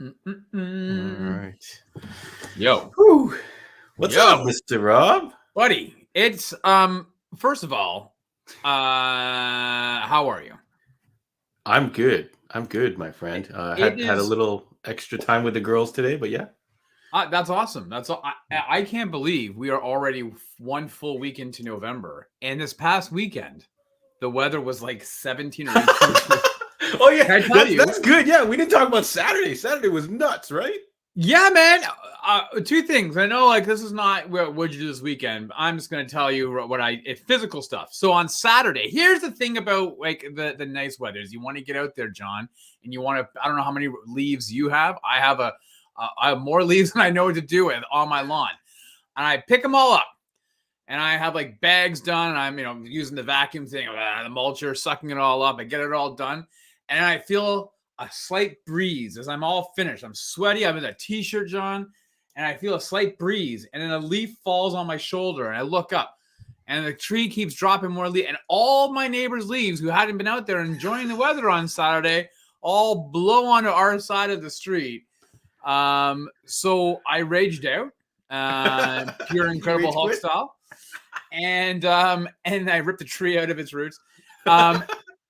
All Mm-mm-mm. right. Yo, Whew. What's up, yo, Mr. Rob? buddy. It's First of all, how are you? I'm good. I'm good, my friend. It Had a is. little extra time with the girls today, but yeah. That's awesome. That's all. I can't believe we are already one full week into November, and this past weekend, the weather was like 17 or 18 degrees. Oh yeah, Can I tell you? that's good. Yeah, we didn't talk about Saturday. Saturday was nuts, right? Yeah, man. Two things. I know, like, this is not what'd you do this weekend. I'm just gonna tell you physical stuff. So on Saturday, here's the thing about like the nice weather is you want to get out there, John, and you want to. I don't know how many leaves you have. I have more leaves than I know what to do with on my lawn, and I pick them all up, and I have like bags done, and I'm using the vacuum thing, the mulcher, sucking it all up. I get it all done, and I feel a slight breeze as I'm all finished. I'm sweaty. I'm in a t-shirt, John, and I feel a slight breeze. And then a leaf falls on my shoulder, and I look up, and the tree keeps dropping more leaves. And all my neighbors' leaves who hadn't been out there enjoying the weather on Saturday all blow onto our side of the street. So I raged out, pure You Incredible rage Hulk quit? style, and I ripped the tree out of its roots. Um,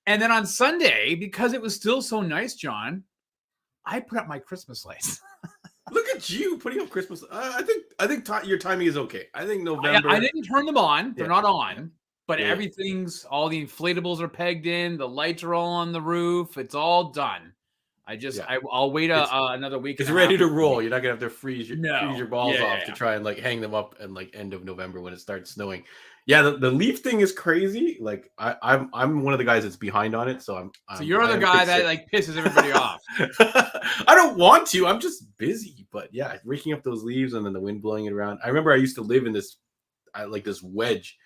and then on Sunday, because it was still so nice, John, I put up my Christmas lights. Look at you putting up Christmas. I think your timing is okay. I think I November. didn't turn them on; they're Yeah, not yeah, on. But yeah, yeah. all the inflatables are pegged in, the lights are all on the roof. It's all done. Yeah. I'll wait It's another week it's and a half. ready to roll. You're not gonna have to freeze your No, balls yeah, off yeah, to try and like hang them up and like end of November when it starts snowing. Yeah, the leaf thing is crazy. Like I'm one of the guys that's behind on it, so So you're I the am guy that concerned. like pisses everybody off. I don't want to. I'm just busy. But yeah, raking up those leaves and then the wind blowing it around. I remember I used to live in like this wedge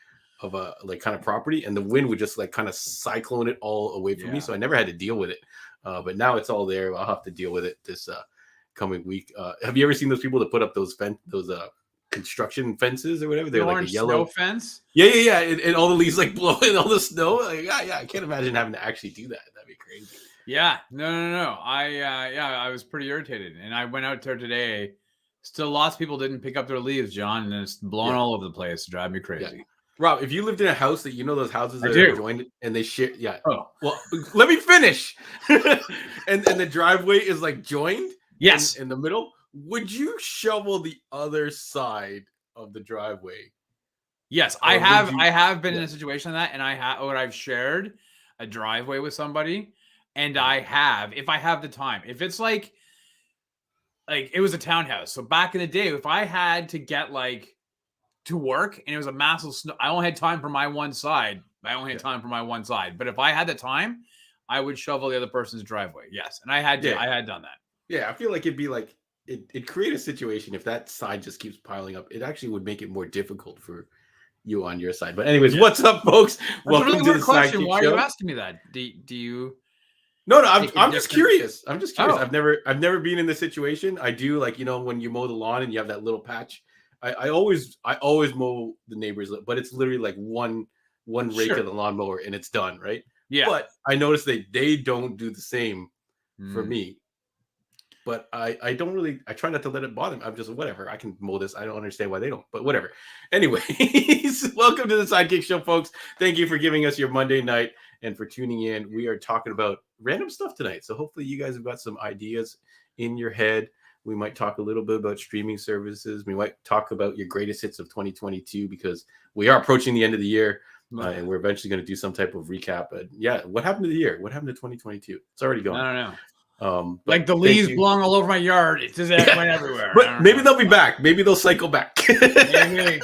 of a like kind of property, and the wind would just like kind of cyclone it all away from me. Yeah. So I never had to deal with it. But now it's all there. I'll have to deal with it this coming week. Have you ever seen those people that put up those construction fences or whatever? The They're like a orange snow yellow. fence. Yeah. And all the leaves like blowing all the snow. Like, yeah. I can't imagine having to actually do that. That'd be crazy. Yeah, no. I was pretty irritated, and I went out there today. Still, lots of people didn't pick up their leaves, John, and it's blowing Yeah. all over the place. It drive me Yeah. crazy. Rob, if you lived in a house that those houses I that are do. adjoined and they share, yeah. Oh, Well, let me finish. and the driveway is like joined yes. in the middle. Would you shovel the other side of the driveway? Yes, Or I would have. you? I have been in Yeah. a situation like that, and I've shared a driveway with somebody, and I have, if I have the time, if it's like it was a townhouse. So back in the day, if I had to get like to work and it was a massive snow, I only had time for my one side. But if I had the time, I would shovel the other person's driveway. Yes, and I had to. Yeah. I had done that. Yeah. I feel like it'd be like it create a situation if that side just keeps piling up. It actually would make it more difficult for you on your side. But anyways, Yeah. what's up, folks? That's Welcome a really to weird the question. Sidekick Why are Show. you asking me that? Do you? No, Take a I'm just different- curious. I'm just curious. Oh. I've never been in this situation. I do like when you mow the lawn and you have that little patch. I always mow the neighbors, but it's literally like one rake Sure. of the lawnmower and it's done, right? Yeah. But I noticed they don't do the same for Mm. me. But I don't really, I try not to let it bother me. I'm just whatever. I can mow this. I don't understand why they don't, but whatever. Anyways, welcome to the Sidekick Show, folks. Thank you for giving us your Monday night and for tuning in. We are talking about random stuff tonight. So hopefully you guys have got some ideas in your head. We might talk a little bit about streaming services. We might talk about your greatest hits of 2022 because we are approaching the end of the year. And we're eventually going to do some type of recap. But yeah, what happened to the year? What happened to 2022? It's already gone. I don't know. But Like the leaves blowing all over my yard. It just went everywhere. But maybe they'll be back. Maybe they'll cycle back. Maybe.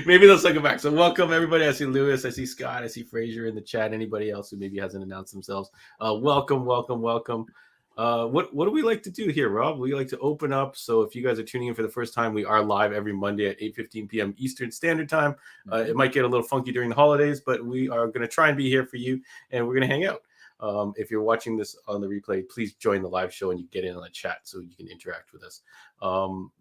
Maybe they'll cycle back. So welcome everybody. I see Lewis. I see Scott. I see Fraser in the chat. Anybody else who maybe hasn't announced themselves? Welcome. What do we like to do here, Rob? We like to open up. So if you guys are tuning in for the first time, we are live every Monday at 8:15 p.m. Eastern Standard Time. It might get a little funky during the holidays, but we are going to try and be here for you, and we're going to hang out. If you're watching this on the replay, please join the live show and you get in on the chat so you can interact with us.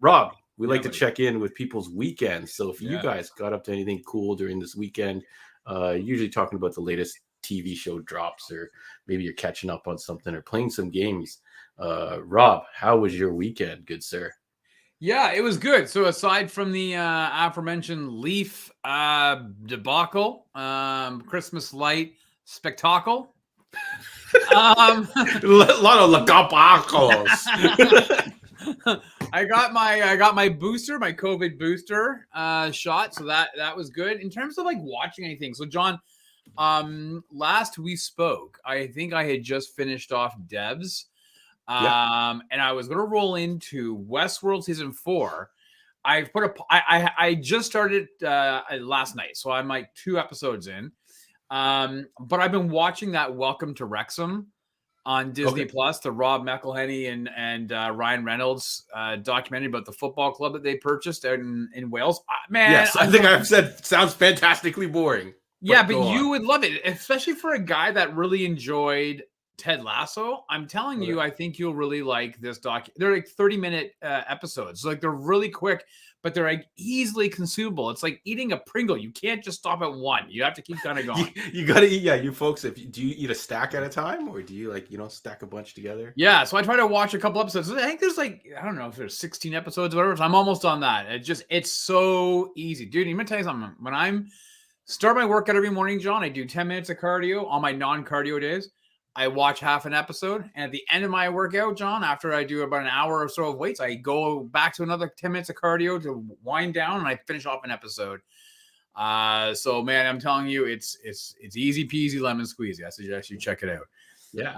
Rob, we like to check in with people's weekends. So if you guys got up to anything cool during this weekend, usually talking about the latest TV show drops, or maybe you're catching up on something or playing some games. Rob, how was your weekend, good sir? Yeah, it was good. So aside from the aforementioned Leaf debacle, Christmas light spectacle, um, A lot of lacapacos. I got my booster, my COVID booster shot, so that was good. In terms of like watching anything, so John, last we spoke, I think I had just finished off Devs. Yeah. And I was gonna roll into Westworld season 4. I just started last night, so I'm like 2 episodes in. But I've been watching that Welcome to Wrexham on Disney Okay. Plus, the Rob McElhenney and Ryan Reynolds documentary about the football club that they purchased out in Wales. Man, Yes, I think I've said sounds fantastically boring. yeah, but Go on. you would love it, especially for a guy that really enjoyed Ted Lasso. I'm telling you, Okay. I think you'll really like this doc. They're like 30-minute episodes. Like they're really quick, but they're like easily consumable. It's like eating a Pringle. You can't just stop at one. You have to keep kind of You, going. you gotta eat, yeah. You folks, do you eat a stack at a time, or do you stack a bunch together? Yeah, so I try to watch a couple episodes. I think there's like, I don't know if there's 16 episodes or whatever. So I'm almost on that. It's so easy. Dude, I'm gonna tell you something. When I'm start my workout every morning, John, I do 10 minutes of cardio on my non-cardio days. I watch half an episode. And at the end of my workout, John, after I do about an hour or so of weights, I go back to another 10 minutes of cardio to wind down and I finish off an episode. So man, I'm telling you, it's easy peasy lemon squeezy. I suggest you check it out. Yeah.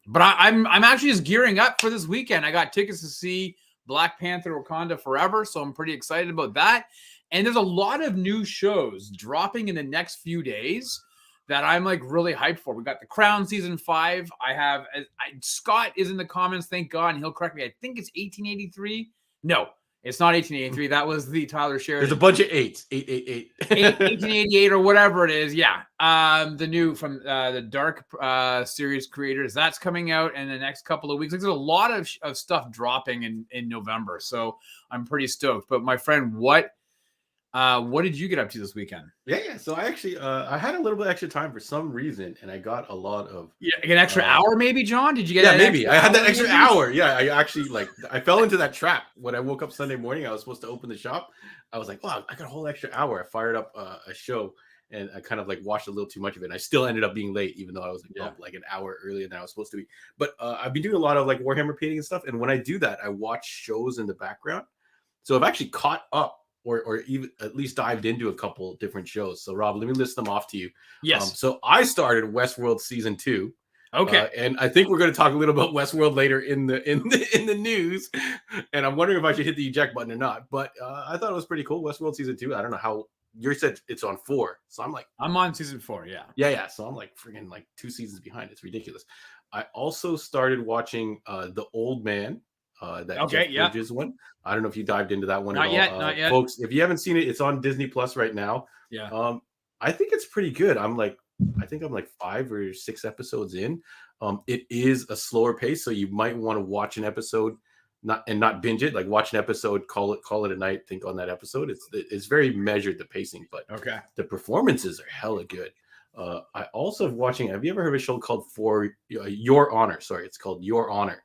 But I'm actually just gearing up for this weekend. I got tickets to see Black Panther Wakanda Forever, so I'm pretty excited about that. And there's a lot of new shows dropping in the next few days that I'm like really hyped for. We got The Crown season 5. Scott is in the comments, thank God, and he'll correct me. I think it's 1883. No, it's not 1883. That was the Tyler Sheridan. There's a bunch of eights. 888. 1888 or whatever it is. Yeah. The new from the Dark series creators. That's coming out in the next couple of weeks. Like, there's a lot of stuff dropping in November. So I'm pretty stoked. But my friend, what did you get up to this weekend? Yeah. So I actually I had a little bit extra time for some reason, and I got a lot of An extra hour, maybe, John? Did you get? Yeah, maybe I had that extra maybe? hour. Yeah, I actually I fell into that trap when I woke up Sunday morning. I was supposed to open the shop. I was like, "Wow, I got a whole extra hour." I fired up a show, and I kind of like watched a little too much of it. And I still ended up being late, even though I was up like an hour earlier than I was supposed to be. But I've been doing a lot of like Warhammer painting and stuff. And when I do that, I watch shows in the background. So I've actually caught up. Or even at least dived into a couple different shows. So Rob, let me list them off to you. Yes. So I started Westworld season 2. Okay. And I think we're going to talk a little about Westworld later in the news. And I'm wondering if I should hit the eject button or not. But I thought it was pretty cool. Westworld season 2. I don't know how you said it's on 4. So I'm on season 4. Yeah. Yeah. So I'm like friggin' like 2 seasons behind. It's ridiculous. I also started watching The Old Man. That Jeff Bridges one. I don't know if you dived into that one not at all. Not yet. Folks, if you haven't seen it, it's on Disney Plus right now. Yeah. I think it's pretty good. I think I'm like 5 or 6 episodes in. It is a slower pace, so you might want to watch an episode, not binge it. Like watch an episode, call it a night. Think on that episode. It's very measured, the pacing, but the performances are hella good. I also am watching. Have you ever heard of a show called Your Honor? Sorry, it's called Your Honor.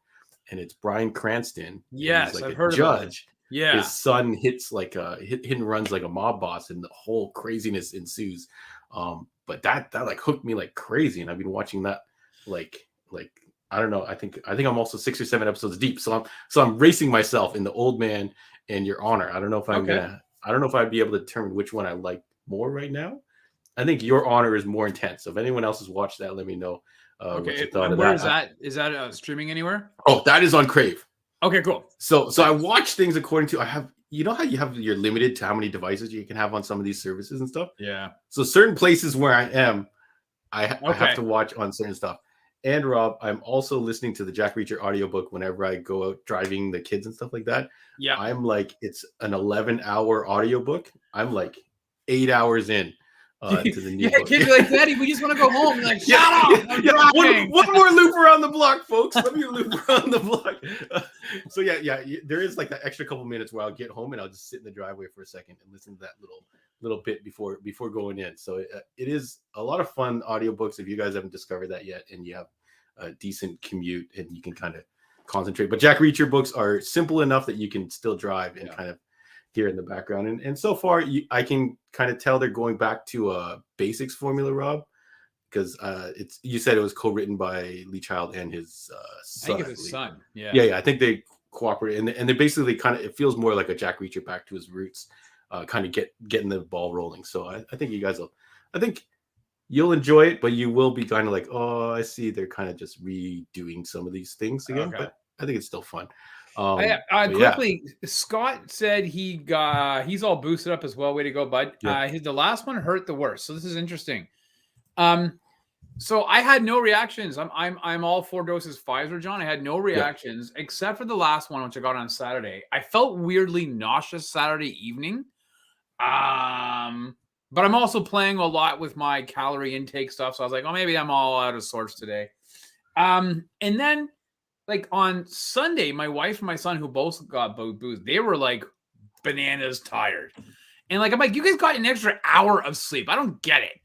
And it's Bryan Cranston. Yes, like I've heard judge. Yeah, his son hits like hit and runs like a mob boss, and the whole craziness ensues. But that like hooked me like crazy, and I've been watching that like I don't know. I think I'm also 6 or 7 episodes deep. So I'm racing myself in The Old Man and Your Honor. I don't know if I don't know if I'd be able to determine which one I like more right now. I think Your Honor is more intense. So if anyone else has watched that, let me know. What you thought of that. Is that streaming anywhere? Oh, that is on Crave. Okay, cool. So I watch things according to how you have you're limited to how many devices you can have on some of these services and stuff. Yeah. So certain places where I am, I have to watch on certain stuff. And Rob, I'm also listening to the Jack Reacher audiobook whenever I go out driving the kids and stuff like that. Yeah. I'm like, it's an 11-hour audiobook. I'm like 8 hours in. To the new book. Kids are like, Daddy, we just want to go home. Like, shut up. One more loop around the block, folks. Let me loop around the block. So there is like that extra couple minutes where I'll get home and I'll just sit in the driveway for a second and listen to that little bit before going in. So it is a lot of fun audiobooks if you guys haven't discovered that yet, and you have a decent commute and you can kind of concentrate. But Jack Reacher books are simple enough that you can still drive and kind of hear in the background. And so far, I can kind of tell they're going back to a basics formula, Rob, because you said it was co-written by Lee Child and his son. I think it's his son. Yeah. I think they cooperate, and they basically kind of, it feels more like a Jack Reacher back to his roots, kind of getting the ball rolling. So I think you guys will. I think you'll enjoy it, but you will be kind of like, oh, I see they're kind of just redoing some of these things again. Okay. But I think it's still fun. Quickly, Scott said he's all boosted up as well. Way to go, bud. Yeah. The last one hurt the worst. So this is interesting. So I had no reactions. I'm all 4 doses Pfizer, John. I had no reactions except for the last one, which I got on Saturday. I felt weirdly nauseous Saturday evening. But I'm also playing a lot with my calorie intake stuff. So I was like, oh, maybe I'm all out of sorts today. And then like on Sunday, my wife and my son, who both got booze, they were like bananas tired. And like, I'm like, you guys got an extra hour of sleep. I don't get it.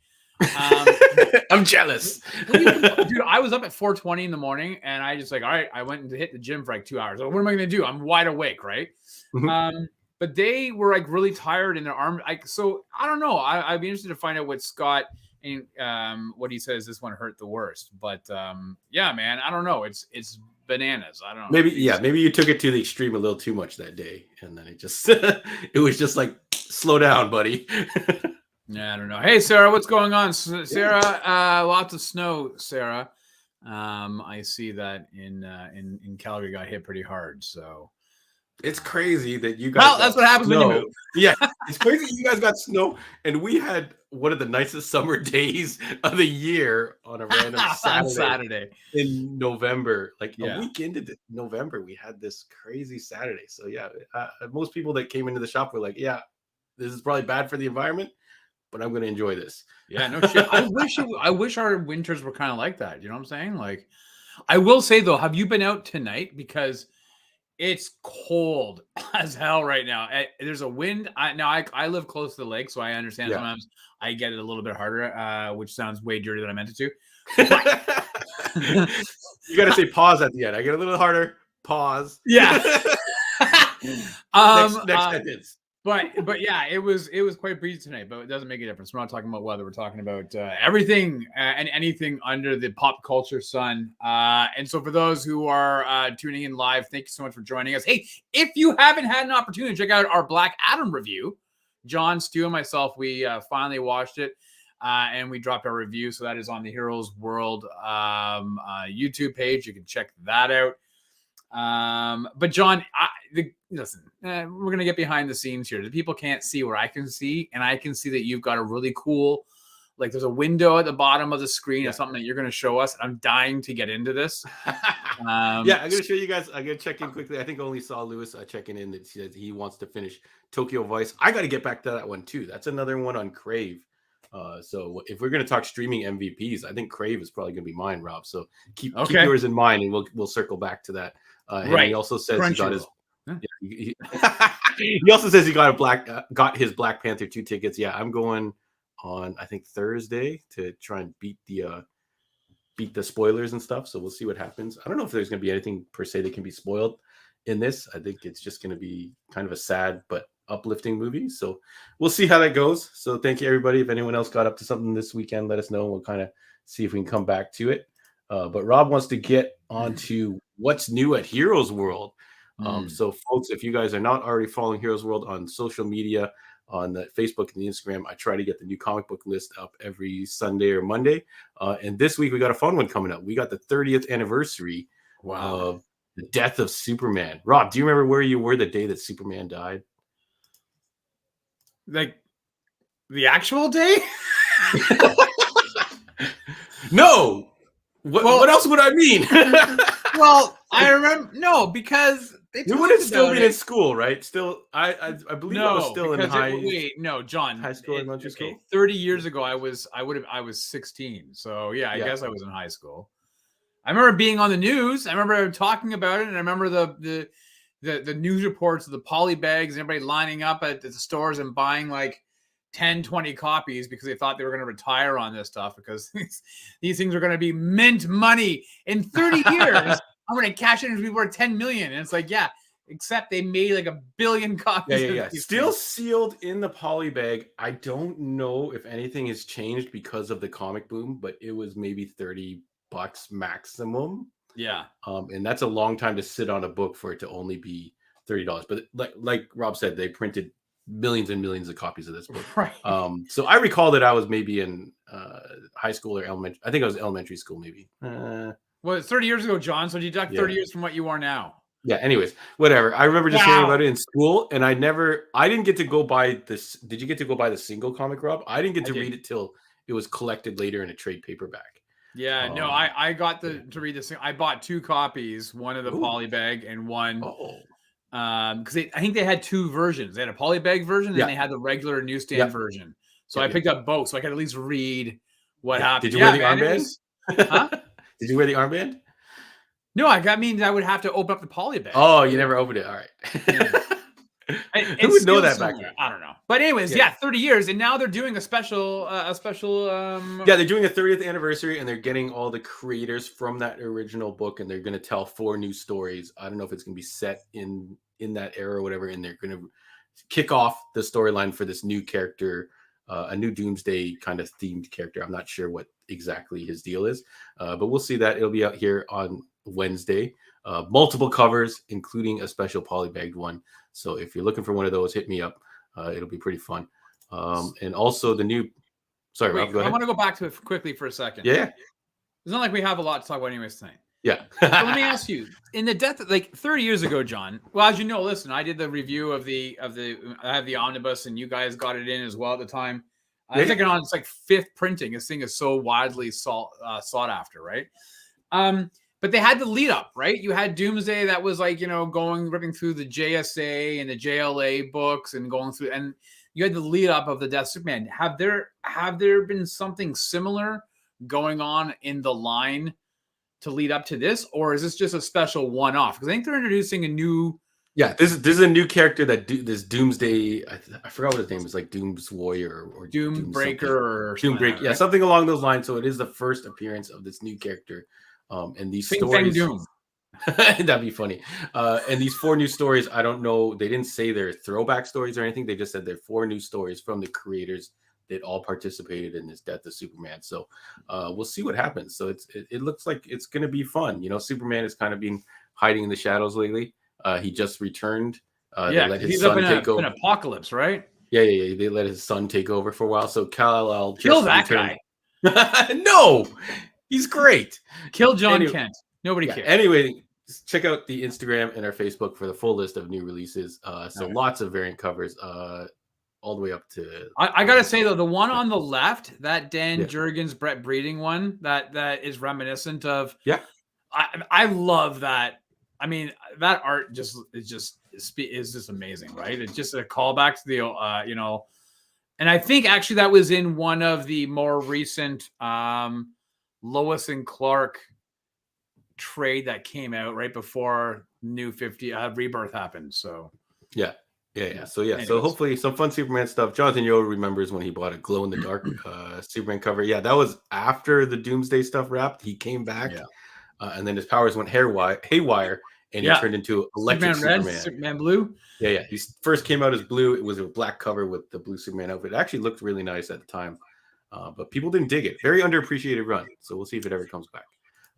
I'm jealous. Dude, I was up at 4:20 in the morning and I just like, all right, I went and hit the gym for like 2 hours. Like, what am I going to do? I'm wide awake, right? Mm-hmm. But they were like really tired in their arm. Like, so I don't know. I'd be interested to find out what Scott and what he says this one hurt the worst. But yeah, man, I don't know. It's bananas. I don't know. Maybe you took it to the extreme a little too much that day, and then it just it was just like, slow down, buddy. Yeah, I don't know. Hey, Sarah, what's going on? Sarah, lots of snow, Sarah. I see that in Calgary got hit pretty hard, so. It's crazy that you guys. Well, that's what happens when you move. Yeah, it's crazy you guys got snow, and we had one of the nicest summer days of the year on a random Saturday in November. Like a week into November, we had this crazy Saturday. So yeah, most people that came into the shop were like, "Yeah, this is probably bad for the environment, but I'm going to enjoy this." Yeah, no shit. I wish our winters were kind of like that. You know what I'm saying? Like, I will say though, have you been out tonight? Because it's cold as hell right now. There's a wind. I live close to the lake, so I understand sometimes I get it a little bit harder, which sounds way dirtier than I meant it to. You got to say pause at the end. I get a little harder. Pause. Yeah. Next sentence. But yeah, it was quite breezy tonight, but it doesn't make a difference. We're not talking about weather. We're talking about everything and anything under the pop culture sun. And so for those who are tuning in live, thank you so much for joining us. Hey, if you haven't had an opportunity to check out our Black Adam review, John, Stu, and myself, we finally watched it and we dropped our review. So that is on the Heroes World YouTube page. You can check that out. But John, listen, we're going to get behind the scenes here. The people can't see where I can see, and I can see that you've got a really cool, like there's a window at the bottom of the screen of something that you're going to show us. I'm dying to get into this. I'm going to show you guys. I'm going to check in quickly. I think I only saw Lewis checking in that says he wants to finish Tokyo Vice. I got to get back to that one too. That's another one on Crave. So if we're going to talk streaming MVPs, I think Crave is probably going to be mine, Rob. So keep yours in mind, and we'll circle back to that. And he also says he got his. He also says he got his Black Panther 2 tickets. Yeah, I'm going on I think Thursday to try and beat the spoilers and stuff. So we'll see what happens. I don't know if there's going to be anything per se that can be spoiled in this. I think it's just going to be kind of a sad but uplifting movie. So we'll see how that goes. So thank you everybody. If anyone else got up to something this weekend, let us know. We'll kind of see if we can come back to it. But Rob wants to get onto what's new at Heroes World. So folks, if you guys are not already following Heroes World on social media, on the Facebook and the Instagram, I try to get the new comic book list up every Sunday or Monday. And this week we got a fun one coming up. We got the 30th anniversary of the death of Superman. Rob, do you remember where you were the day that Superman died? Like the actual day? No. What else would I mean? Well, I remember because you would have still been in school, right? Still, I believe I was still in John, high school and elementary school. 30 years ago, I was 16. So yeah, I guess I was in high school. I remember being on the news. I remember talking about it, and I remember the news reports of the poly bags and everybody lining up at the stores and buying like 10, 20 copies because they thought they were going to retire on this stuff because these things are going to be mint money in 30 years. I'm gonna cash it and be worth 10 million. And it's like, yeah, except they made like 1 billion copies. Yeah. Of these Still things. sealed in the poly bag. I don't know if anything has changed because of the comic boom, but it was maybe $30 maximum. Yeah. And that's a long time to sit on a book for it to only be $30. But like Rob said, they printed millions and millions of copies of this book. Right. So I recall that I was maybe in high school or elementary. I think I was elementary school, maybe. Well, it's 30 years ago, John. So deduct 30 years from what you are now. Yeah. Anyways, whatever. I remember just hearing about it in school, and I didn't get to go buy this. Did you get to go buy the single comic, Rob? I didn't get to read it till it was collected later in a trade paperback. Yeah, no, I got to read this. I bought 2 copies, one of the polybag and one because I think they had 2 versions. They had a polybag version and they had the regular newsstand version. So I picked up both, so I could at least read what happened. Did you wear the armband? Huh? Did you wear the armband? No, I mean I would have to open up the polybag. Oh, you never opened it. All right. Yeah. Who would know that back then? I don't know. But anyways, 30 years, and now they're doing a special. Yeah, they're doing a 30th anniversary, and they're getting all the creators from that original book, and they're going to tell 4 new stories. I don't know if it's going to be set in that era or whatever, and they're going to kick off the storyline for this new character, a new Doomsday kind of themed character. I'm not sure what exactly his deal is, but we'll see that. It'll be out here on Wednesday. Multiple covers, including a special polybagged one. So if you're looking for one of those, hit me up. It'll be pretty fun. And also the new. Sorry, Rob, go ahead. I want to go back to it quickly for a second. Yeah. It's not like we have a lot to talk about anyways tonight. Yeah. So let me ask you, in the death, like 30 years ago, John. Well, as you know, listen, I did the review of the. I have the omnibus, and you guys got it in as well at the time. I was thinking on it's like 5th printing. This thing is so widely sought after, right? But they had the lead up, right? You had Doomsday that was like, ripping through the JSA and the JLA books and going through, and you had the lead up of the Death of Superman. Have there been something similar going on in the line to lead up to this, or is this just a special one-off? Because I think they're introducing a new. Yeah, this is a new character that this Doomsday. I forgot what his name is, like Doom's Warrior or Doombreaker or Doombreaker. Right? Yeah, something along those lines. So it is the first appearance of this new character. And these stories, Doom. That'd be funny. And these 4 new stories, I don't know. They didn't say they're throwback stories or anything. They just said they're 4 new stories from the creators that all participated in this Death of Superman. So we'll see what happens. So it looks like it's going to be fun. Superman has kind of been hiding in the shadows lately. He just returned. They let his son take over. An apocalypse, right? Yeah. They let his son take over for a while. So Kal-El kill that guy. No. He's great. Kill John Kent. Nobody cares. Anyway, check out the Instagram and our Facebook for the full list of new releases. Lots of variant covers, all the way up to. I gotta say though, the one on the left, that Dan Jurgens Brett Breeding one, that is reminiscent of. Yeah. I love that. I mean, that art is just amazing, right? It's just a callback to the and I think actually that was in one of the more recent Lois and Clark trade that came out right before New 50 Rebirth happened. So yeah. So hopefully some fun Superman stuff. Jonathan Yo remembers when he bought a glow in the dark Superman cover. Yeah, that was after the Doomsday stuff wrapped. He came back, and then his powers went haywire, and he turned into electric Superman. Red, Superman blue. Yeah. He first came out as blue. It was a black cover with the blue Superman outfit. It actually looked really nice at the time. But people didn't dig it. Very underappreciated run. So we'll see if it ever comes back.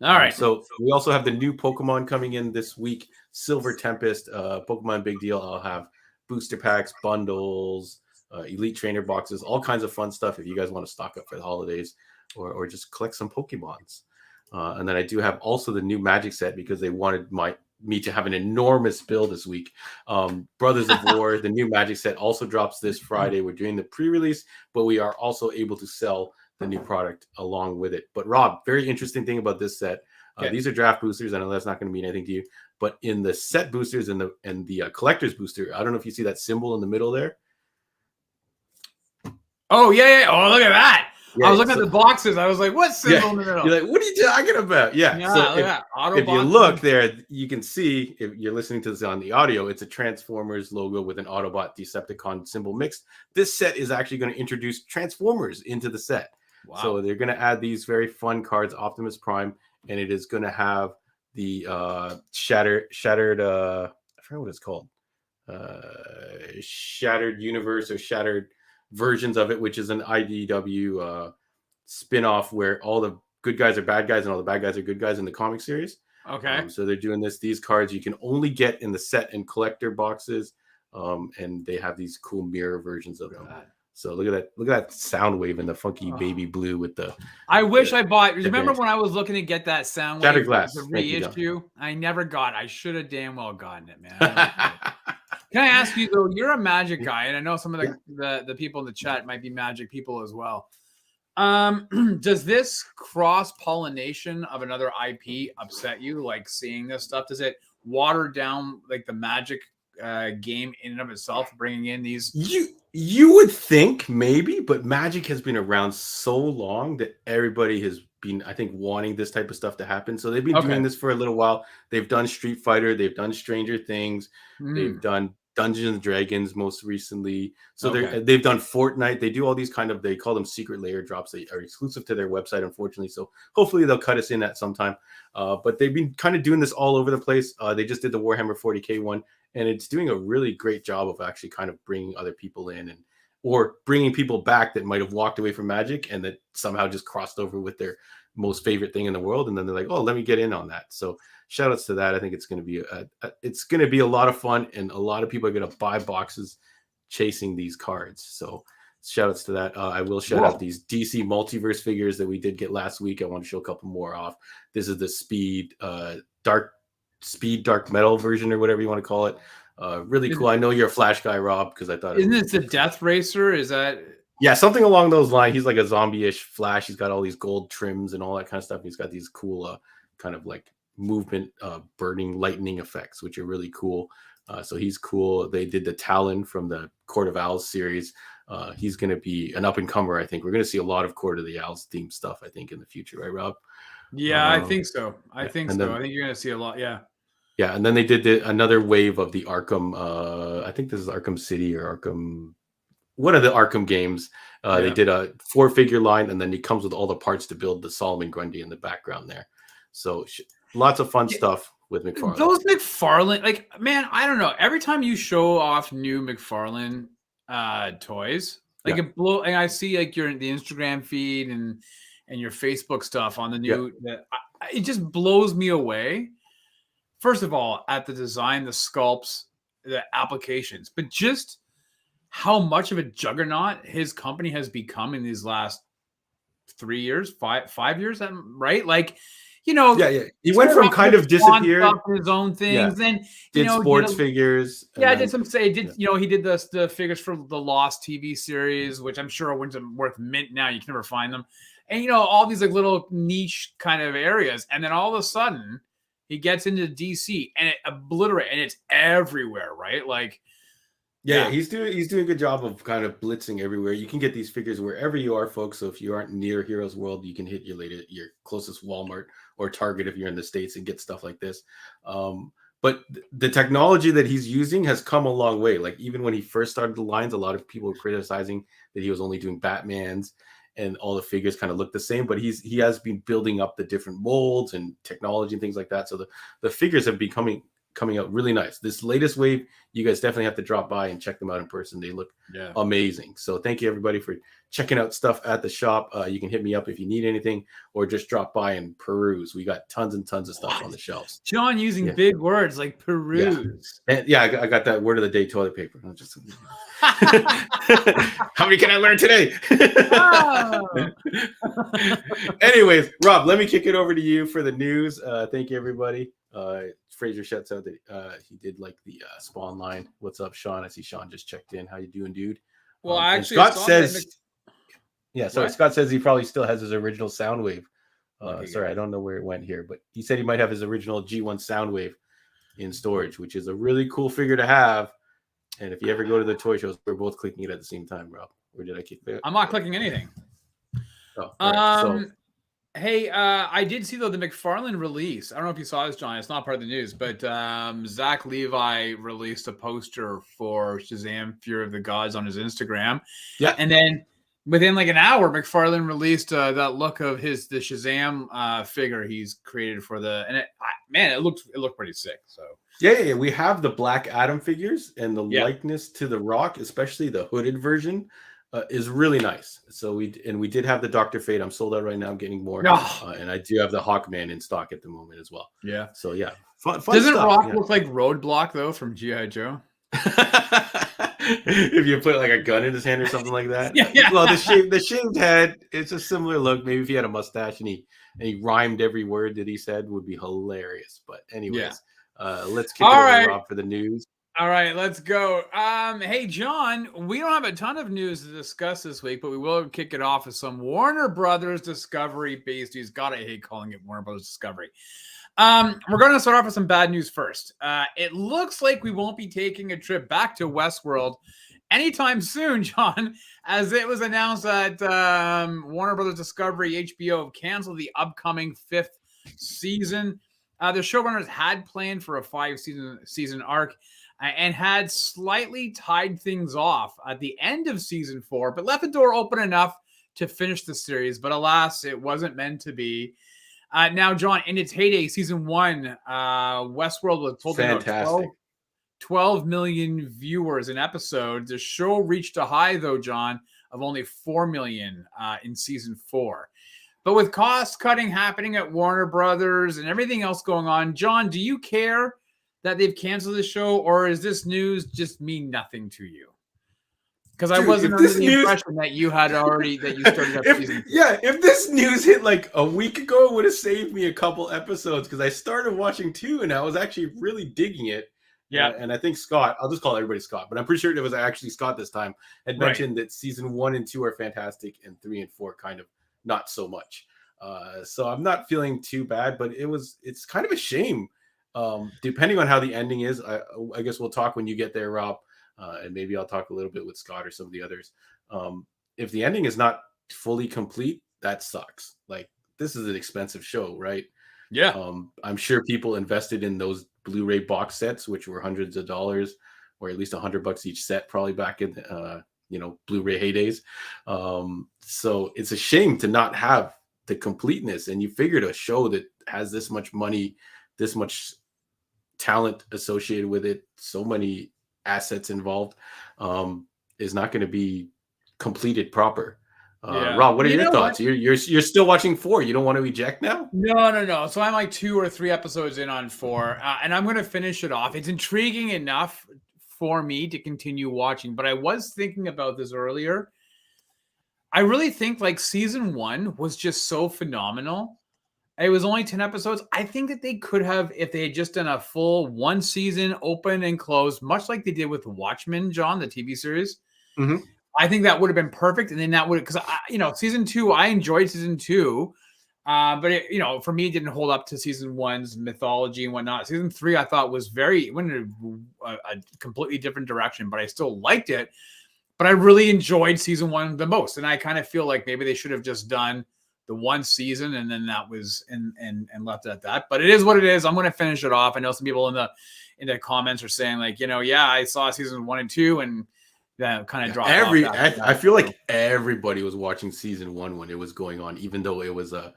All right. So we also have the new Pokemon coming in this week. Silver Tempest, Pokemon Big Deal. I'll have booster packs, bundles, elite trainer boxes, all kinds of fun stuff if you guys want to stock up for the holidays or just collect some Pokemons. And then I do have also the new Magic set because they wanted me to have an enormous bill this week. Brothers of War, the new Magic set also drops this Friday. We're doing the pre-release, but we are also able to sell the new product along with it. But Rob, very interesting thing about this set. These are draft boosters. I know that's not going to mean anything to you, but in the set boosters and the collector's booster, I don't know if you see that symbol in the middle there. Oh yeah. Oh, look at that. Yeah, I was looking at the boxes. I was like, "What symbol in the middle?" You're like, "What are you talking about?" Yeah. So if you look there, you can see if you're listening to this on the audio, it's a Transformers logo with an Autobot Decepticon symbol mixed. This set is actually going to introduce Transformers into the set. Wow. So they're going to add these very fun cards, Optimus Prime, and it is going to have shattered I forgot what it's called, Shattered Universe or Shattered versions of it, which is an IDW spin-off where all the good guys are bad guys and all the bad guys are good guys in the comic series. Okay. So they're doing these cards you can only get in the set and collector boxes, and they have these cool mirror versions of them. So look at that sound wave and the funky baby blue with the. I wish I bought. Remember when I was looking to get that sound Shattered wave Glass. the reissue? I never got. I should have damn well gotten it, man. Can I ask you though? You're a Magic guy, and I know some of the people in the chat might be Magic people as well. Does this cross-pollination of another IP upset you? Like seeing this stuff, does it water down like the Magic game in and of itself, bringing in these? You would think maybe, but Magic has been around so long that everybody has been, I think, wanting this type of stuff to happen. So they've been doing this for a little while. They've done Street Fighter, they've done Stranger Things, they've done Dungeons and Dragons most recently. So they've done Fortnite. They do all these kind of, they call them secret layer drops. They are exclusive to their website, unfortunately. So hopefully they'll cut us in at some time. But they've been kind of doing this all over the place. They just did the Warhammer 40K one, and it's doing a really great job of actually kind of bringing other people in or bringing people back that might have walked away from Magic and that somehow just crossed over with their most favorite thing in the world. And then they're like, oh, let me get in on that. So shout outs to that. I think it's going to be a lot of fun, and a lot of people are going to buy boxes chasing these cards. So shout outs to that. I will shout out these DC multiverse figures that we did get last week. I want to show a couple more off. This is the Speed Dark Metal version, or whatever you want to call it. Really cool. I know you're a Flash guy, Rob, because I thought isn't it the Death Racer? Is that? Yeah, something along those lines. He's like a zombie-ish Flash. He's got all these gold trims and all that kind of stuff. He's got these cool kind of like movement burning lightning effects, which are really cool. So he's cool. They did the Talon from the Court of Owls series. He's going to be an up-and-comer, I think. We're going to see a lot of Court of the Owls themed stuff, I think, in the future, right, Rob? Yeah, I think so. I think so. I think you're going to see a lot, yeah. Yeah, and then they did another wave of the Arkham, I think this is Arkham City or Arkham, one of the Arkham games. They did a 4-figure line, and then he comes with all the parts to build the Solomon Grundy in the background there. So lots of fun stuff with McFarlane. Those McFarlane, like, man, I don't know. Every time you show off new McFarlane toys, like it blow, and I see like the Instagram feed and your Facebook stuff on the new, it just blows me away. First of all, at the design, the sculpts, the applications, but just how much of a juggernaut his company has become in these last 3 years, 5 years, right? Like, you know, he went from kind of disappeared, his own things, then did sports figures. Yeah, did some say he did the figures for the Lost TV series, which I'm sure are worth mint now. You can never find them, and all these like little niche kind of areas, and then all of a sudden he gets into DC and it obliterates, and it's everywhere, right? Like, he's doing a good job of kind of blitzing everywhere. You can get these figures wherever you are, folks. So if you aren't near Heroes World, you can hit your closest Walmart or Target if you're in the States and get stuff like this. But the technology that he's using has come a long way. Like even when he first started the lines, a lot of people were criticizing that he was only doing Batmans and all the figures kind of look the same, but he has been building up the different molds and technology and things like that. So the figures have been coming out really nice. This latest wave, you guys definitely have to drop by and check them out in person. They look amazing. So thank you everybody for checking out stuff at the shop. You can hit me up if you need anything, or just drop by and peruse. We got tons and tons of stuff on the shelves. John using big words like peruse. And I got that word of the day, toilet paper. Just how many can I learn today? Anyways, Rob, let me kick it over to you for the news. Thank you everybody. Fraser shouts out that he did like the Spawn line. What's up, Sean? I see Sean just checked in. How you doing, dude? Well, actually, Scott says, Scott says he probably still has his original Soundwave. Sorry, I don't know where it went here, but he said he might have his original G1 Soundwave in storage, which is a really cool figure to have. And if you ever go to the toy shows, we're both clicking it at the same time, Rob. Or did I kick it? I'm not clicking anything. Oh, right. Hey, I did see though the McFarlane release. I don't know if you saw this, John. It's not part of the news, but Zach Levi released a poster for Shazam: Fear of the Gods on his Instagram. Yeah, and then within like an hour, McFarlane released that look of the Shazam figure he's created for the. And man, it looked pretty sick. So Yeah. We have the Black Adam figures, and the yeah. likeness to the Rock, especially the hooded version, is really nice. So we did have the Doctor Fate. I'm sold out right now. I'm getting more, Oh, and I do have the Hawkman in stock at the moment as well. yeah. So yeah, fun Doesn't stuff. Rock Yeah. look like Roadblock though from G.I. Joe? If you put like a gun in his hand or something like that. Yeah. Well, the shaved head, it's a similar look. Maybe if he had a mustache and he rhymed every word that he said, would be hilarious. But anyways, let's kick it over to Rob for the news. All right, let's go. Hey, John, we don't have a ton of news to discuss this week, but we will kick it off with some Warner Brothers Discovery beasties. God, I hate calling it Warner Brothers Discovery. We're going to start off with some bad news first. It looks like we won't be taking a trip back to Westworld anytime soon, John, as it was announced that Warner Brothers Discovery HBO have canceled the upcoming 5th season. The showrunners had planned for a 5-season arc and had slightly tied things off at the end of season 4, but left the door open enough to finish the series. But alas, it wasn't meant to be. Now, John, in its heyday, season 1, Westworld was told fantastic. 12 million viewers an episode. The show reached a high, though, John, of only 4 million in season 4. But with cost cutting happening at Warner Brothers and everything else going on, John, do you care that they've canceled the show, or is this news just mean nothing to you? Because I wasn't under the impression that you had already that you started up season 2. Yeah, if this news hit like a week ago, it would have saved me a couple episodes because I started watching 2 and I was actually really digging it. Yeah, and I think Scott, I'll just call everybody Scott, but I'm pretty sure it was actually Scott this time, had mentioned that season 1 and 2 are fantastic and 3 and 4 kind of not so much. So I'm not feeling too bad, but it's kind of a shame. Depending on how the ending is, I guess we'll talk when you get there, Rob, and maybe I'll talk a little bit with Scott or some of the others. If the ending is not fully complete, that sucks. Like, this is an expensive show, right? Yeah. I'm sure people invested in those Blu-ray box sets, which were hundreds of dollars, or at least $100 each set, probably back in Blu-ray heydays. So it's a shame to not have the completeness. And you figured a show that has this much money, this much talent associated with it, so many assets involved, is not going to be completed proper. Rob, what are your thoughts? You're still watching 4. You don't want to eject now? No. So I'm like 2 or 3 episodes in on 4, and I'm going to finish it off. It's intriguing enough for me to continue watching, but I was thinking about this earlier. I really think like season 1 was just so phenomenal. It was only 10 episodes. I think that they could have, if they had just done a full 1 season, open and closed, much like they did with Watchmen, John, the TV series. Mm-hmm. I think that would have been perfect. And then that would, because season 2, I enjoyed season 2, but it, for me, it didn't hold up to season 1's mythology and whatnot. Season 3, I thought went in a completely different direction, but I still liked it. But I really enjoyed season 1 the most, and I kind of feel like maybe they should have just done the 1 season and then that was and left it at that. But it is what it is. I'm going to finish it off. I know some people in the comments are saying like, I saw season 1 and 2 and that kind of dropped off. I feel like everybody was watching season 1 when it was going on, even though it was I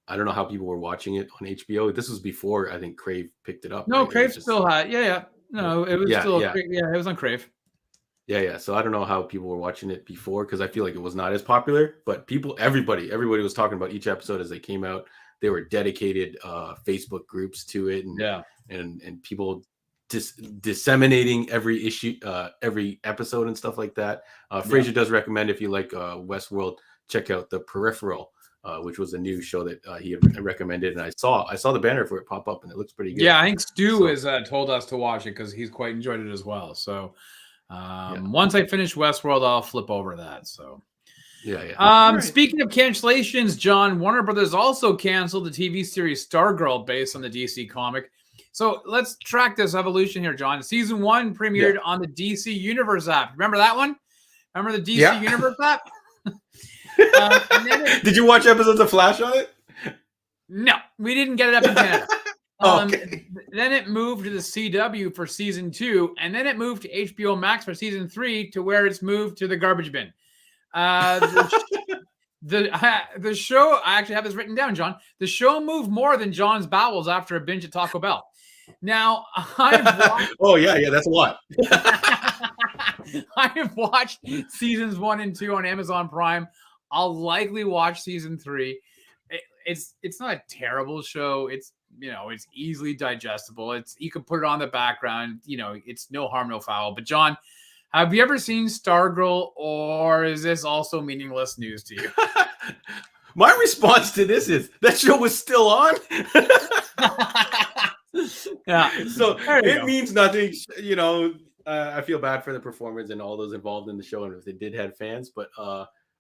don't know how people were watching it on HBO. This was before I think Crave picked it up. No, right? Crave still had. Yeah. No, it was still. Yeah, it was on Crave. Yeah. So I don't know how people were watching it before because I feel like it was not as popular. But everybody was talking about each episode as they came out. There were dedicated Facebook groups to it, and people disseminating every issue, every episode, and stuff like that. Fraser does recommend, if you like Westworld, check out The Peripheral, which was a new show that he had recommended, and I saw the banner for it pop up, and it looks pretty good. Yeah, I think Stu has told us to watch it because he's quite enjoyed it as well. So. Once I finish Westworld, I'll flip over that. So, right. Speaking of cancellations, John, Warner Brothers also canceled the TV series Stargirl based on the DC comic. So let's track this evolution here, John. Season 1 premiered on the DC Universe app. Remember that one? Remember the DC Universe app? Did you watch episodes of Flash on it? No, we didn't get it up in Canada. Okay. Then it moved to the CW for season 2, and then it moved to HBO Max for season 3, to where it's moved to the garbage bin. The show, I actually have this written down, John. The show moved more than John's bowels after a binge at Taco Bell. Now, Oh yeah, that's a lot. I have watched seasons 1 and 2 on Amazon Prime. I'll likely watch season 3. It's not a terrible show. It's it's easily digestible. You can put it on the background. It's no harm, no foul. But John, have you ever seen Stargirl, or is this also meaningless news to you? My response to this is that show was still on. Yeah. So it means nothing. I feel bad for the performers and all those involved in the show, and if they did have fans, but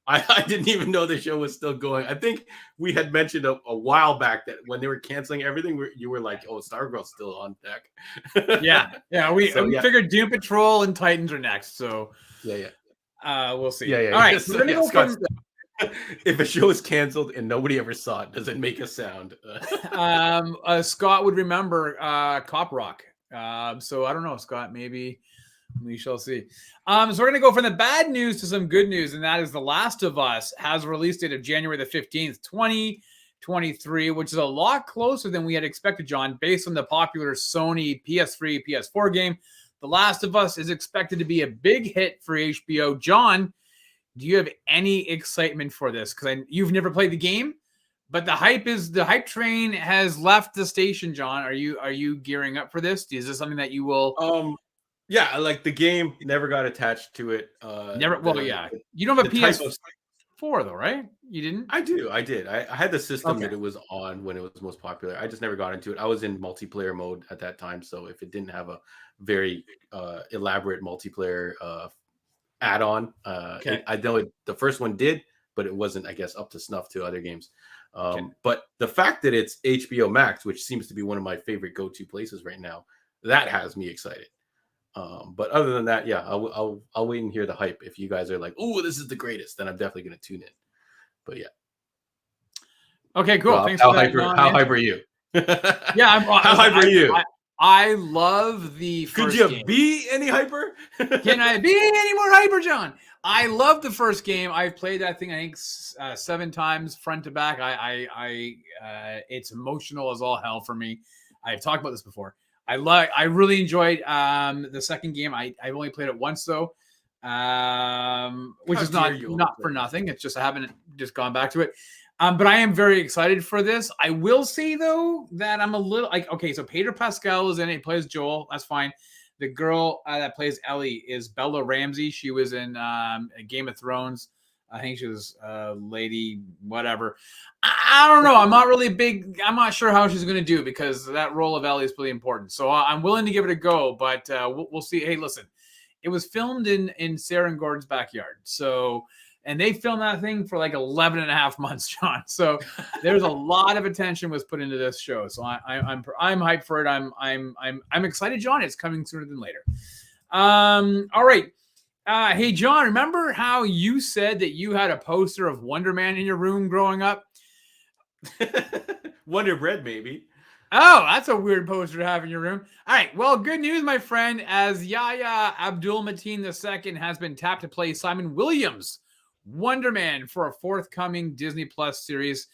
I didn't even know the show was still going. I think we had mentioned a while back that when they were canceling everything, you were like, "Oh, Stargirl's still on deck." yeah. We figured Doom Patrol and Titans are next, so we'll see. Yeah. All right, so go Scott, if a show is canceled and nobody ever saw it, does it make a sound? Scott would remember Cop Rock. So I don't know, Scott. Maybe we shall see. So we're going to go from the bad news to some good news, and that is The Last of Us has a release date of January the 15th, 2023, which is a lot closer than we had expected, John, based on the popular Sony PS3, PS4 game. The Last of Us is expected to be a big hit for HBO. John, do you have any excitement for this? Because you've never played the game, but the hype train has left the station, John. Are you gearing up for this? Is this something that you will... Yeah, like the game never got attached to it. Never. Well, you don't have a PS4 though, right? You didn't? I did. I had the system that it was on when it was most popular. I just never got into it. I was in multiplayer mode at that time, so if it didn't have a very elaborate multiplayer add-on, I know the first one did, but it wasn't, I guess, up to snuff to other games. But the fact that it's HBO Max, which seems to be one of my favorite go-to places right now, that has me excited. But other than that, I'll wait and hear the hype. If you guys are like, "Oh, this is the greatest," then I'm definitely going to tune in. But yeah. Okay, cool. Rob, thanks how for that. How hype are you? Yeah, how hype are you? I love the first game. Could you be any hyper? Can I be any more hyper, John? I love the first game. I've played that thing, I think, 7 times front to back. It's emotional as all hell for me. I've talked about this before. I really enjoyed the second game. I've only played it once though, which is not for nothing. It's just I haven't just gone back to it. But I am very excited for this. I will say though that I'm a little so Pedro Pascal is in it. He plays Joel. That's fine. The girl that plays Ellie is Bella Ramsey. She was in Game of Thrones. I think she was Lady whatever. I don't know. I'm not really big. I'm not sure how she's going to do because that role of Ellie is pretty important. So I'm willing to give it a go, but we'll see. Hey, listen, it was filmed in Sarah and Gordon's backyard. So, and they filmed that thing for like 11 and a half months, John. So there's a lot of attention was put into this show. So I'm hyped for it. I'm excited, John. It's coming sooner than later. All right. Hey, John, remember how you said that you had a poster of Wonder Man in your room growing up? Wonder Bread, maybe. Oh, that's a weird poster to have in your room. All right. Well, good news, my friend, as Yahya Abdul-Mateen II has been tapped to play Simon Williams' Wonder Man for a forthcoming Disney Plus series.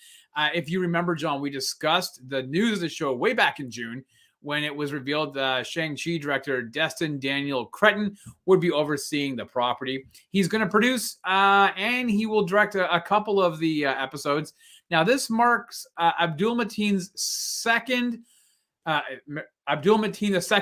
If you remember, John, we discussed the news of the show way back in June when it was revealed Shang-Chi director Destin Daniel Cretton would be overseeing the property. He's going to produce and he will direct a couple of the episodes. Now, this marks Abdul-Mateen's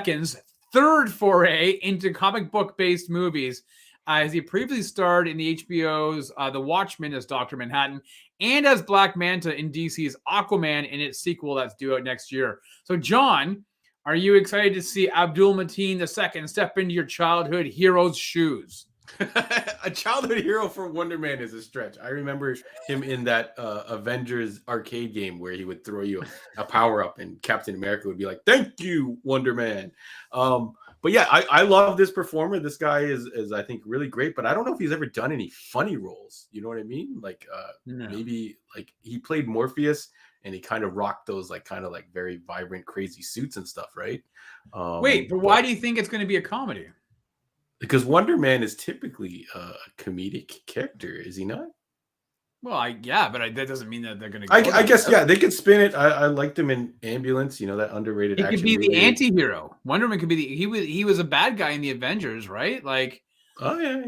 II's third foray into comic book-based movies, as he previously starred in the HBO's The Watchmen as Dr. Manhattan and as Black Manta in DC's Aquaman in its sequel that's due out next year. So, John, are you excited to see Abdul-Mateen II step into your childhood hero's shoes? A childhood hero for Wonder Man is a stretch. I remember him in that Avengers arcade game where he would throw you a power-up and Captain America would be like, "Thank you, Wonder Man." But yeah, I love this performer. This guy is I think really great, but I don't know if he's ever done any funny roles. You know what I mean? Like maybe like he played Morpheus and he kind of rocked those like kind of like very vibrant, crazy suits and stuff, right? Wait, but why do you think it's going to be a comedy? Because Wonder Man is typically a comedic character, is he not? Well, that doesn't mean that they're going to go. I guess, yeah, they could spin it. I liked him in Ambulance, that underrated He could action be the movie. anti-hero. Wonder Woman could be he was a bad guy in the Avengers, right? Like, Oh yeah.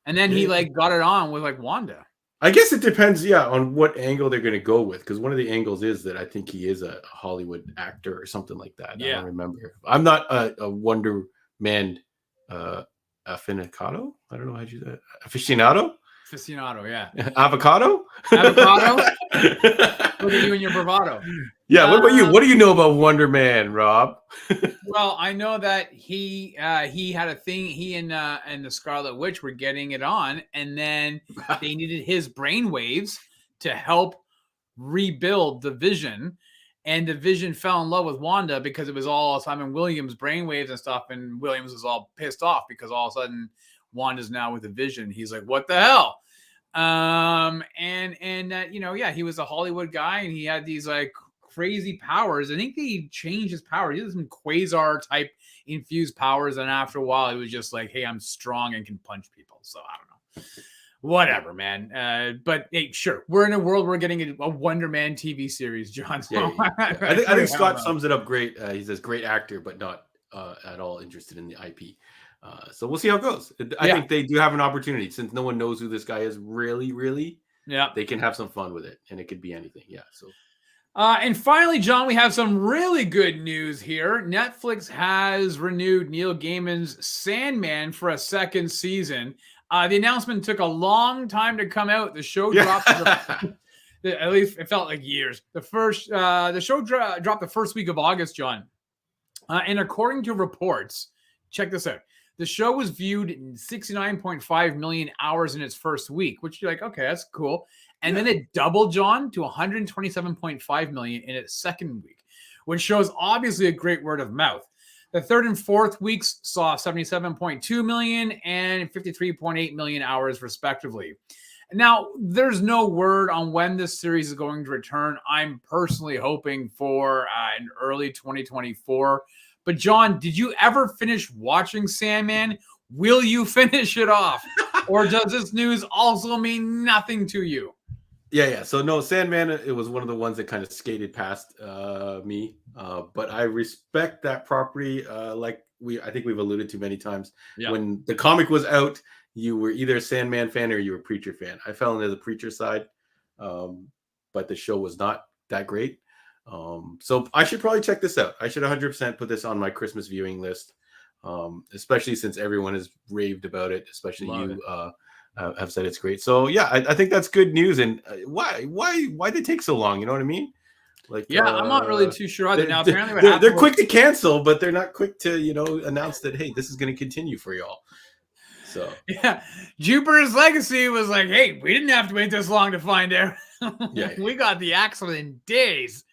and then he like got it on with like Wanda. I guess it depends, on what angle they're going to go with. Because one of the angles is that I think he is a Hollywood actor or something like that. Yeah. I don't remember. I'm not a Wonder Man affinicado. I don't know how you do that. Aficionado. Aficionado, yeah. Avocado. Avocado. Look at you and your bravado. Yeah. What about you? What do you know about Wonder Man, Rob? Well, I know that he had a thing. He and the Scarlet Witch were getting it on, and then they needed his brainwaves to help rebuild the Vision. And the Vision fell in love with Wanda because it was all Simon Williams brainwaves and stuff. And Williams was all pissed off because all of a sudden Wanda's now with the Vision. He's like, "What the hell?" He was a Hollywood guy, and he had these like crazy powers. I think he changed his powers. He had some quasar type infused powers, and after a while, he was just like, "Hey, I'm strong and can punch people." So I don't know. Whatever, man. But hey, sure, we're in a world where we're getting a Wonder Man TV series, John. Yeah. I think Scott sums it up great. He says great actor, but not at all interested in the IP. So we'll see how it goes. I think they do have an opportunity since no one knows who this guy is really. Yeah, they can have some fun with it, and it could be anything. Yeah. So. And finally, John, we have some really good news here. Netflix has renewed Neil Gaiman's Sandman for a second season. The announcement took a long time to come out. The show dropped. At least it felt like years. The show dropped the first week of August, John. And according to reports, check this out. The show was viewed in 69.5 million hours in its first week, which you're like, okay, that's cool. And then it doubled, John, to 127.5 million in its second week, which shows obviously a great word of mouth. The third and fourth weeks saw 77.2 million and 53.8 million hours, respectively. Now, there's no word on when this series is going to return. I'm personally hoping for in early 2024. But, John, did you ever finish watching Sandman? Will you finish it off? Or does this news also mean nothing to you? Yeah. So no, Sandman, it was one of the ones that kind of skated past me. But I respect that property. I think we've alluded to many times. Yeah. When the comic was out, you were either a Sandman fan or you were a Preacher fan. I fell into the Preacher side, but the show was not that great. So I should probably check this out. I should 100% put this on my Christmas viewing list, especially since everyone has raved about it, especially have said it's great. So yeah, I think that's good news. And why they take so long? You know what I mean? Like, I'm not really too sure either. Now, apparently, they're quick to cancel, but they're not quick to announce that hey, this is going to continue for y'all. So yeah, Jupiter's Legacy was like, hey, we didn't have to wait this long to find out. We got the axe within days.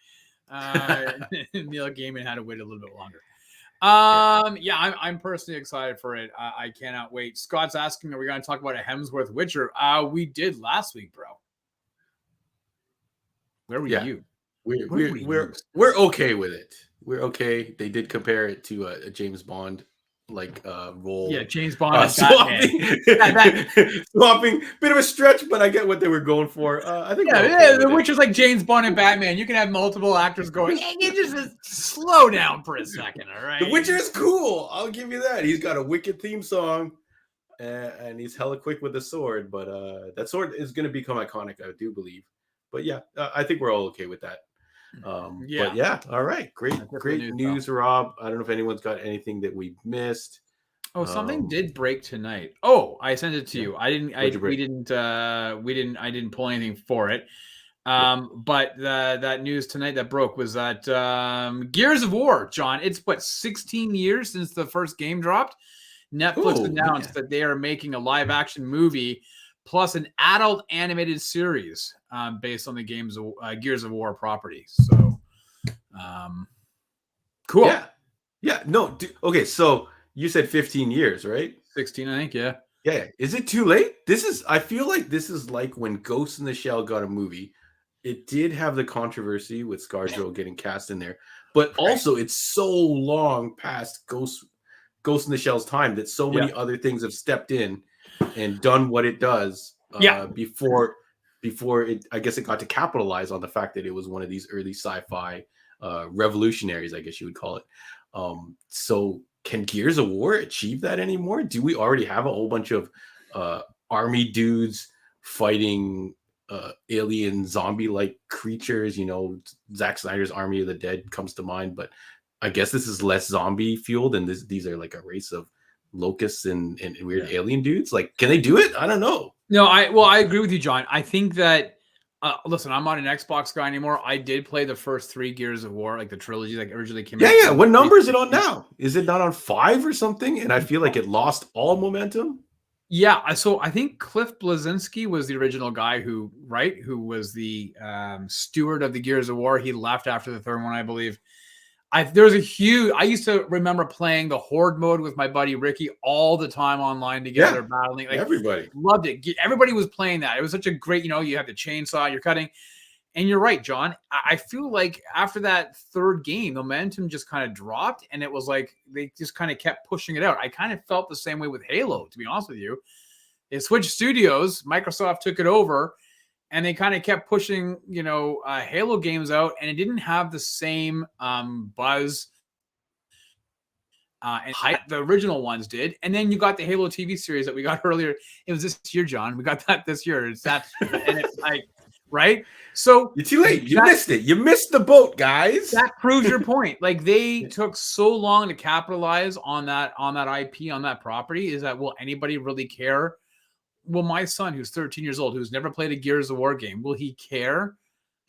Neil Gaiman had to wait a little bit longer. I'm personally excited for it. I cannot wait. Scott's asking, are we going to talk about a Hemsworth Witcher? We did last week, bro. Where were you? We're okay with it. We're okay. They did compare it to a James Bond role. Yeah, James Bond swapping. Bit of a stretch, but I get what they were going for. I think The Witcher's like James Bond and Batman. You can have multiple actors going, hey, you just slow down for a second, all right? The Witcher is cool. I'll give you that. He's got a wicked theme song, and he's hella quick with the sword, but that sword is going to become iconic, I do believe. But yeah, I think we're all okay with that. But yeah, all right, great news, Rob. I don't know if anyone's got anything that we missed. Oh, something did break tonight. Oh, I sent it to you. I didn't pull anything for it. But that news tonight that broke was that Gears of War, John. It's 16 years since the first game dropped. Netflix announced that they are making a live action movie plus an adult animated series based on the game's Gears of War property. So, cool. Yeah. No. Okay. So you said 15 years, right? 16, I think. Yeah. Yeah. Is it too late? I feel like this is like when Ghost in the Shell got a movie. It did have the controversy with ScarJo getting cast in there, but also it's so long past Ghost in the Shell's time that so many other things have stepped in and done what it does before before it, I guess it got to capitalize on the fact that it was one of these early sci-fi revolutionaries, I guess you would call it. So can Gears of War achieve that anymore? Do we already have a whole bunch of army dudes fighting alien zombie-like creatures? You know, Zack Snyder's Army of the Dead comes to mind, but I guess this is less zombie fueled, and these are like a race of locusts and weird alien dudes. Like, can they do it? I don't know. No, I agree with you, John. I think that listen, I'm not an Xbox guy anymore. I did play the first 3 Gears of War, like the trilogy, like originally came out. Yeah. What number is it on now? Is it not on 5 or something? And I feel like it lost all momentum. Yeah, so I think Cliff Bleszinski was the original guy who was the steward of the Gears of War. He left after the 3rd one, I believe. I used to remember playing the Horde mode with my buddy Ricky all the time online together, battling. Like, everybody loved it. Everybody was playing that. It was such a great, you have the chainsaw, you're cutting. And you're right, John. I feel like after that 3rd game, momentum just kind of dropped, and it was like they just kind of kept pushing it out. I kind of felt the same way with Halo, to be honest with you. They switched studios, Microsoft took it over, and they kind of kept pushing, Halo games out, and it didn't have the same buzz and hype the original ones did. And then you got the Halo TV series that we got earlier. It was this year, John. We got that this year. And it's like, right? So you're too late. You missed it. You missed the boat, guys. That proves your point. Like, they took so long to capitalize on that IP, on that property. Is that, will anybody really care? Will my son, who's 13 years old, who's never played a Gears of War game, will he care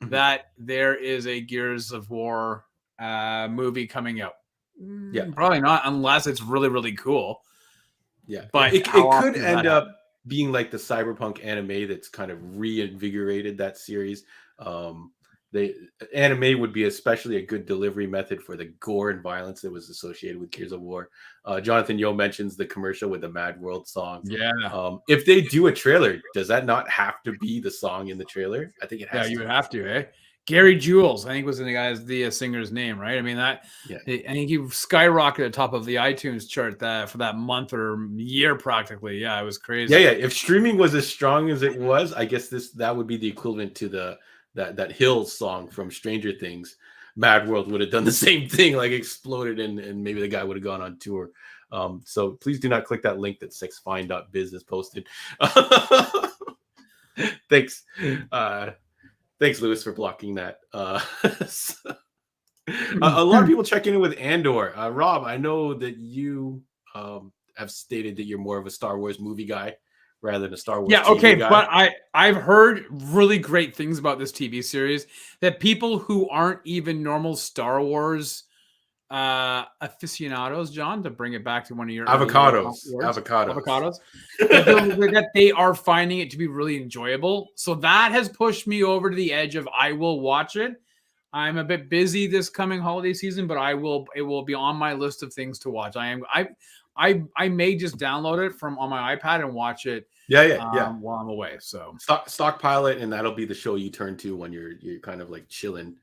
that there is a Gears of War movie coming out? Yeah, probably not, unless it's really, really cool. Yeah, but it could end up being like the cyberpunk anime that's kind of reinvigorated that series. The anime would be especially a good delivery method for the gore and violence that was associated with Gears of War. Jonathan Yo mentions the commercial with the Mad World song. Yeah. If they do a trailer, does that not have to be the song in the trailer? I think it has. Yeah, you would have to, eh? Gary Jules, I think was the singer's name, right? I mean, I think he skyrocketed at the top of the iTunes chart for that month or year practically. Yeah, it was crazy. Yeah. If streaming was as strong as it was, I guess that would be the equivalent to that Hills song from Stranger Things. Mad World would have done the same thing, like exploded, and maybe the guy would have gone on tour. So please do not click that link that sexfine.biz is posted. Thanks. Thanks, Lewis, for blocking that. A lot of people checking in with Andor. Rob, I know that you have stated that you're more of a Star Wars movie guy rather than a Star Wars TV guy. But I've heard really great things about this TV series, that people who aren't even normal Star Wars aficionados, John, to bring it back to one of your avocados, that they are finding it to be really enjoyable. So that has pushed me over to the edge of, I will watch it. I'm a bit busy this coming holiday season, but it will be on my list of things to watch. I may just download it on my iPad and watch it. While I'm away. So stockpile it, and that'll be the show you turn to when you're kind of like chilling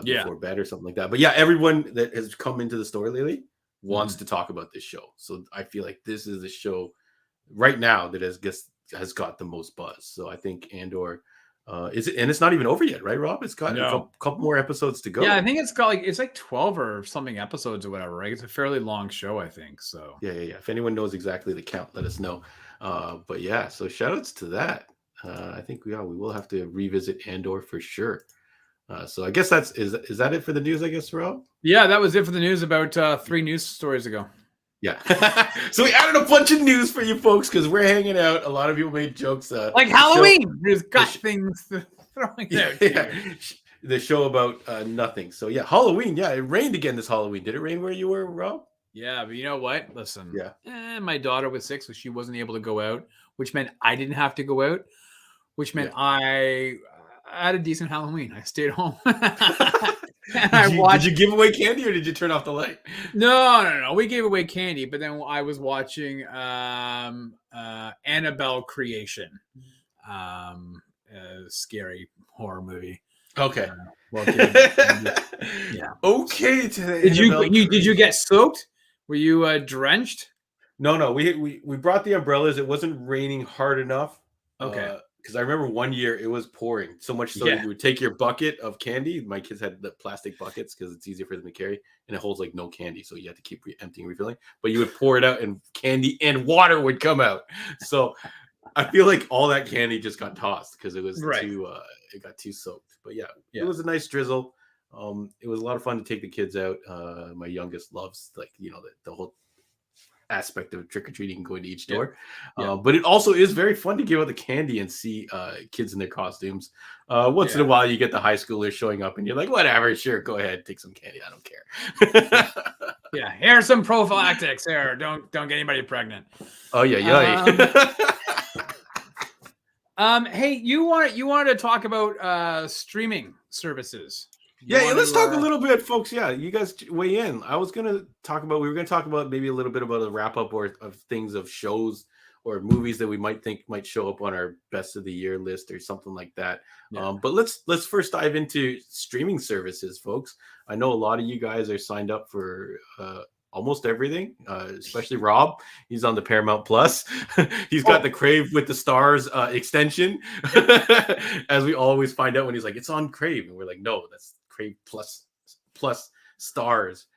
before bed or something like that. But yeah, everyone that has come into the store lately wants to talk about this show. So I feel like this is the show right now that has got the most buzz. So I think Andor is it, and it's not even over yet, right, Rob? It's got a couple more episodes to go. Yeah, I think it's got it's like 12 or something episodes or whatever, right? It's a fairly long show, I think. So yeah. If anyone knows exactly the count, let us know. But yeah, so shout outs to that. I think we will have to revisit Andor for sure. So I guess is that it for the news, I guess, Rob? Yeah, that was it for the news about 3 news stories ago. Yeah. So we added a bunch of news for you folks because we're hanging out. A lot of people made jokes. Like Halloween. There's got things throwing out. Yeah. The show about nothing. So yeah, Halloween. Yeah, it rained again this Halloween. Did it rain where you were, Rob? Yeah, but you know what? Listen. Yeah. My daughter was 6, so she wasn't able to go out, which meant I didn't have to go out, which meant I had a decent Halloween. I stayed home. Did you give away candy or did you turn off the light? No. We gave away candy, but then I was watching Annabelle Creation, a scary horror movie. Okay. Yeah. Okay. Did you get soaked? Were you drenched? No. We brought the umbrellas. It wasn't raining hard enough. Okay. because I remember one year it was pouring so much so that Yeah. you would take your bucket of candy. My kids had the plastic buckets because it's easier for them to carry, and it holds like no candy, so you had to keep emptying, refilling. But you would pour it out, and candy and water would come out. So I feel like all that candy just got tossed because it was Right. too it got too soaked. But yeah, it Yeah. was a nice drizzle. It was a lot of fun to take the kids out. My youngest loves like the whole aspect of trick or treating and going to each Yeah. door. Yeah. But it also is very fun to give out the candy and see kids in their costumes. Once in Yeah. a while, you get the high schoolers showing up, and you're like, whatever, sure, go ahead, take some candy. I don't care. Yeah. Here's some prophylactics. Here, don't get anybody pregnant. Oh yeah. Hey, you wanted to talk about streaming services. Yeah, let's talk a little bit, folks. Yeah, you guys weigh in. We were going to talk about maybe a little bit about a wrap up or of things of shows or movies that we might think might show up on our best of the year list or something like that. Yeah. But let's first dive into streaming services, folks. I know a lot of you guys are signed up for almost everything, especially Rob. He's on the Paramount Plus. He's got the Crave with the Stars extension, as we always find out when he's like, it's on Crave, and we're like, no, that's Crave plus Stars.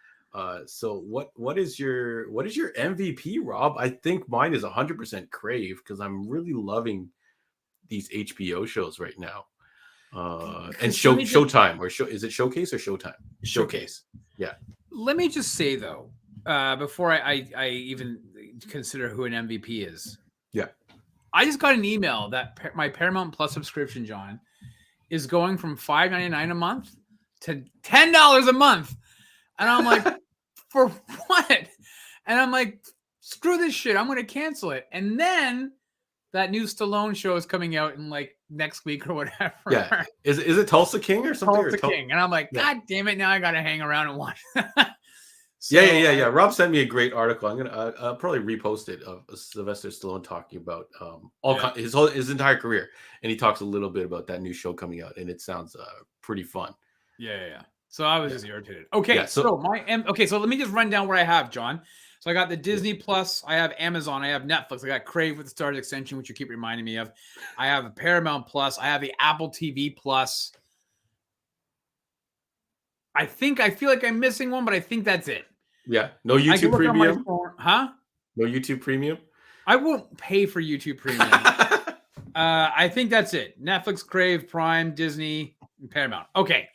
So what is your MVP, Rob? I think mine is 100% Crave because I'm really loving these HBO shows right now. And Showtime or is it Showcase or Showtime? Showcase. Yeah. Let me just say though, before I even consider who an MVP is. Yeah. I just got an email that my Paramount Plus subscription, John, is going from $5.99 a month to $10 a month. And I'm like, for what? And I'm like, screw this shit. I'm going to cancel it. And then that new Stallone show is coming out in like next week or whatever. Yeah. Is it Tulsa King or something? Tulsa King. And I'm like, God damn it. Now I got to hang around and watch. So, yeah. Rob sent me a great article. I'm gonna probably repost it of Sylvester Stallone talking about his entire career, and he talks a little bit about that new show coming out, and it sounds pretty fun. Yeah. So I was just irritated. Okay, yeah, so let me just run down what I have, John. So I got the Disney Plus, I have Amazon, I have Netflix, I got Crave with the Stars extension, which you keep reminding me of. I have a Paramount Plus, I have the Apple TV Plus. I feel like I'm missing one, but I think that's it. Yeah. No YouTube Premium? Huh? No YouTube Premium? I won't pay for YouTube Premium. I think that's it. Netflix, Crave, Prime, Disney, and Paramount. Okay.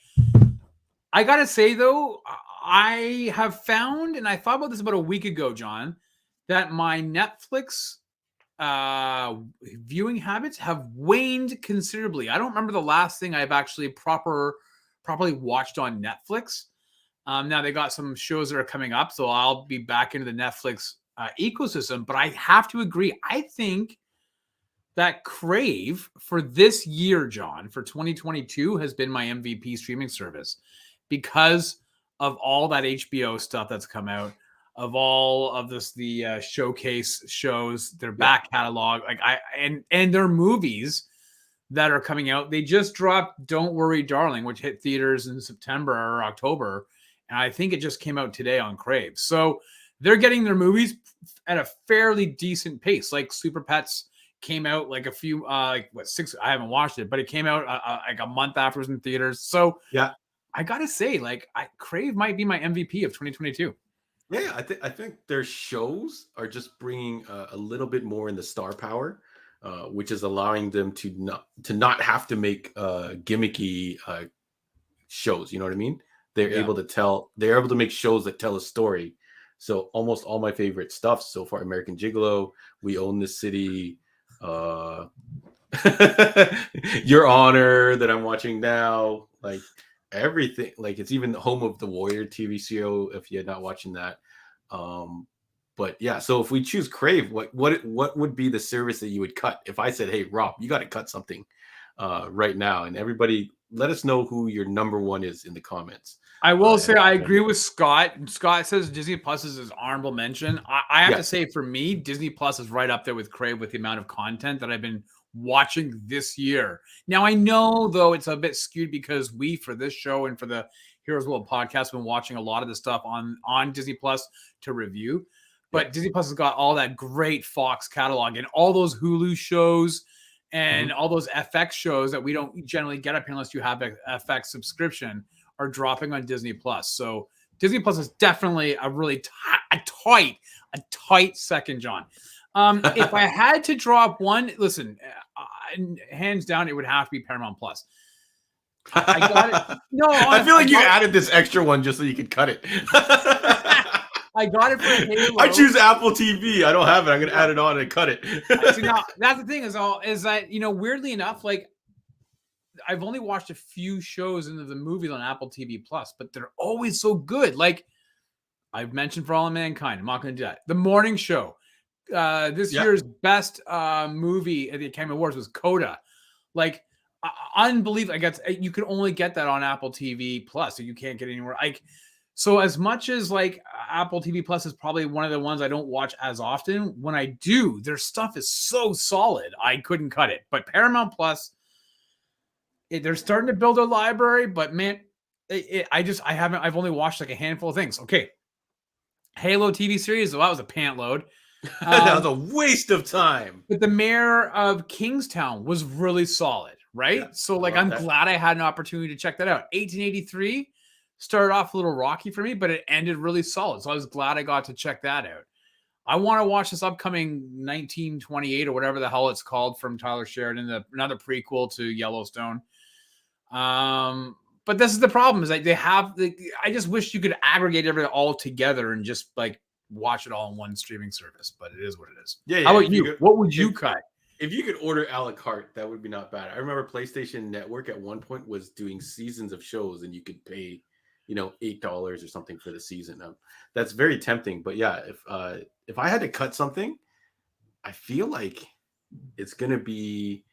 I got to say, though, I have found, and I thought about this about a week ago, John, that my Netflix viewing habits have waned considerably. I don't remember the last thing I've actually properly watched on Netflix. Now they got some shows that are coming up, so I'll be back into the Netflix ecosystem. But I have to agree. I think that Crave for this year, John, for 2022 has been my MVP streaming service because of all that HBO stuff that's come out, of all of the showcase shows, their back catalog, and their movies that are coming out. They just dropped Don't Worry, Darling, which hit theaters in September or October. And I think it just came out today on Crave. So they're getting their movies at a fairly decent pace. Like Super Pets came out like I haven't watched it, but it came out like a month after it was in theaters. So yeah, I got to say, Crave might be my MVP of 2022. Yeah, I think their shows are just bringing a little bit more in the star power, which is allowing them to not have to make gimmicky shows. You know what I mean? They're able to make shows that tell a story. So almost all my favorite stuff so far: American Gigolo, We Own This City, Your Honor that I'm watching now, like everything. Like it's even the Home of the Warrior TV show if you're not watching that. But yeah, so if we choose Crave, what would be the service that you would cut? If I said, hey Rob, you got to cut something right now, and everybody let us know who your number one is in the comments. I will say I agree with Scott. Scott says Disney Plus is his honorable mention. I have to say, for me, Disney Plus is right up there with Crave with the amount of content that I've been watching this year. Now, I know, though, it's a bit skewed because we, for this show and for the Heroes World podcast, have been watching a lot of the stuff on Disney Plus to review. But Disney Plus has got all that great Fox catalog and all those Hulu shows and all those FX shows that we don't generally get up here unless you have a FX subscription are dropping on Disney Plus. So Disney Plus is definitely a really tight second, John. If I had to drop one, listen, hands down, it would have to be Paramount Plus. I got it. No, I feel like you added this extra one just so you could cut it. I got it for Halo. I choose Apple TV. I don't have it. I'm gonna add it on and cut it. See, now that's the thing is that weirdly enough, like I've only watched a few shows into the movies on Apple TV Plus, but they're always so good. Like I've mentioned For All of Mankind. I'm not going to do that. The Morning Show. This year's best movie at the Academy Awards was Coda. Like unbelievable. I guess you can only get that on Apple TV Plus, so you can't get anywhere. So as much as like Apple TV Plus is probably one of the ones I don't watch as often, when I do, their stuff is so solid. I couldn't cut it. But Paramount Plus, they're starting to build a library, but man, I've only watched like a handful of things. Okay. Halo TV series, well, that was a pant load. That was a waste of time. But the Mayor of Kingstown was really solid, right? Yeah, so like I'm glad I had an opportunity to check that out. 1883 started off a little rocky for me, but it ended really solid. So I was glad I got to check that out. I want to watch this upcoming 1928 or whatever the hell it's called from Tyler Sheridan, another prequel to Yellowstone. But this is the problem is like I just wish you could aggregate everything all together and just like watch it all in one streaming service, but it is what it is. Yeah. How about you? What would you cut? If you could order a la carte, that would be not bad. I remember PlayStation Network at one point was doing seasons of shows and you could pay, $8 or something for the season. That's very tempting. But yeah, if I had to cut something, I feel like it's going to be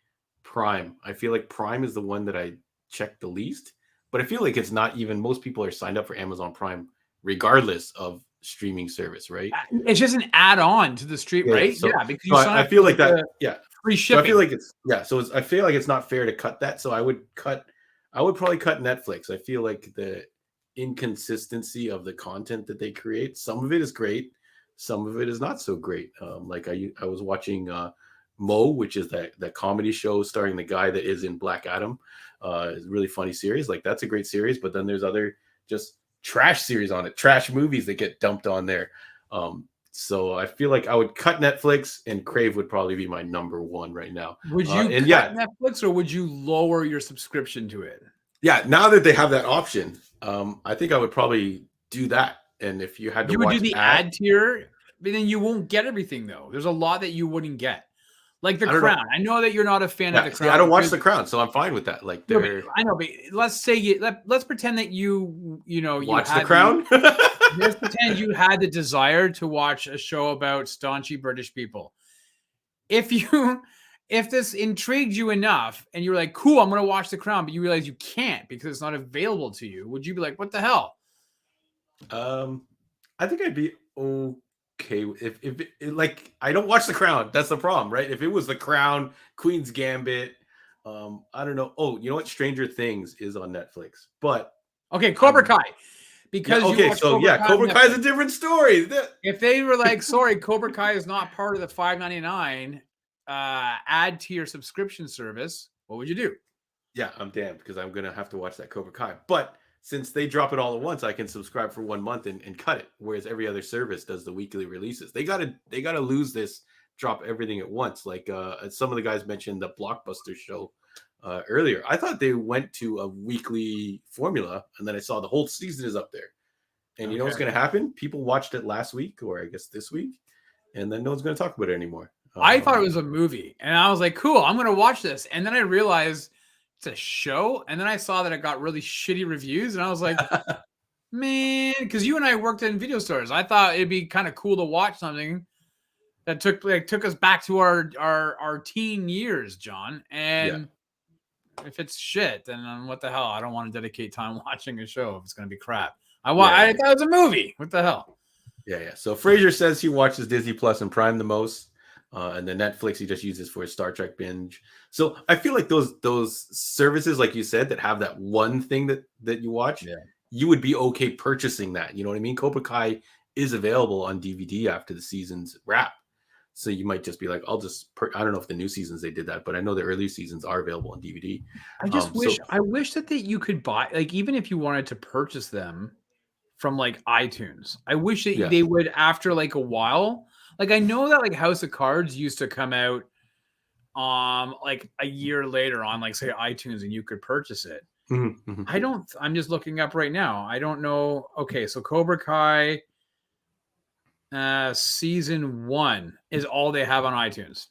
Prime. I feel like Prime is the one that I check the least, but I feel like it's not even, most people are signed up for Amazon Prime regardless of streaming service, right? It's just an add-on to the stream, right? So, yeah, because you I feel like that. Free shipping. So I feel like I feel like it's not fair to cut that. So I would probably cut Netflix. I feel like the inconsistency of the content that they create, some of it is great, some of it is not so great. Like I was watching Mo, which is that comedy show starring the guy that is in Black Adam. It's a really funny series. Like that's a great series, but then there's other just trash series on it, trash movies that get dumped on there. So I feel like I would cut Netflix, and Crave would probably be my number one right now. Would you cut Netflix, or would you lower your subscription to it? Yeah, now that they have that option, I think I would probably do that. And if you had to, you would do the ad tier, but then you won't get everything though. There's a lot that you wouldn't get. Like The Crown. I know that you're not a fan of The Crown. I don't watch The Crown, so I'm fine with that. Like, I know, but let's say let's pretend that you watch The Crown. Let's pretend you had the desire to watch a show about staunchy British people. If this intrigued you enough, and you were like, "Cool, I'm going to watch The Crown," but you realize you can't because it's not available to you, would you be like, "What the hell?" I think I'd be okay if like I don't watch The Crown. That's the problem, right? If it was The Crown, Queen's Gambit, I don't know. Oh, you know what? Stranger Things is on Netflix, but okay, Cobra Kai. Because Cobra Kai is a different story. If they were like, sorry, Cobra Kai is not part of the $5.99 add to your subscription service, what would you do? Yeah, I'm damned because I'm gonna have to watch that Cobra Kai. But since they drop it all at once, I can subscribe for 1 month and cut it. Whereas every other service does the weekly releases. They gotta lose this, drop everything at once. Like some of the guys mentioned the Blockbuster show earlier. I thought they went to a weekly formula, and then I saw the whole season is up there. And you know what's going to happen? People watched it last week, or I guess this week, and then no one's going to talk about it anymore. I thought it was a movie, and I was like, cool, I'm going to watch this. And then I realized it's a show, and then I saw that it got really shitty reviews, and I was like, man, because you and I worked in video stores. I thought it'd be kind of cool to watch something that took us back to our teen years, John. And if it's shit, then what the hell? I don't want to dedicate time watching a show if it's going to be crap. I thought it was a movie. What the hell? Yeah. So Fraser says he watches Disney Plus and Prime the most, and then Netflix he just uses for his Star Trek binge. So I feel like those services, like you said, that have that one thing that you watch, you would be okay purchasing that. You know what I mean? Cobra Kai is available on DVD after the season's wrap. So you might just be like, I'll just. I don't know if the new seasons they did that, but I know the early seasons are available on DVD. I just So wish that you could buy, like, even if you wanted to purchase them from like iTunes. I wish that yeah, they would, after like a while. Like, I know that like House of Cards used to come out like a year later on, like, say, iTunes, and you could purchase it. I'm just looking up right now. I don't know. Okay, so Cobra Kai season 1 is all they have on iTunes.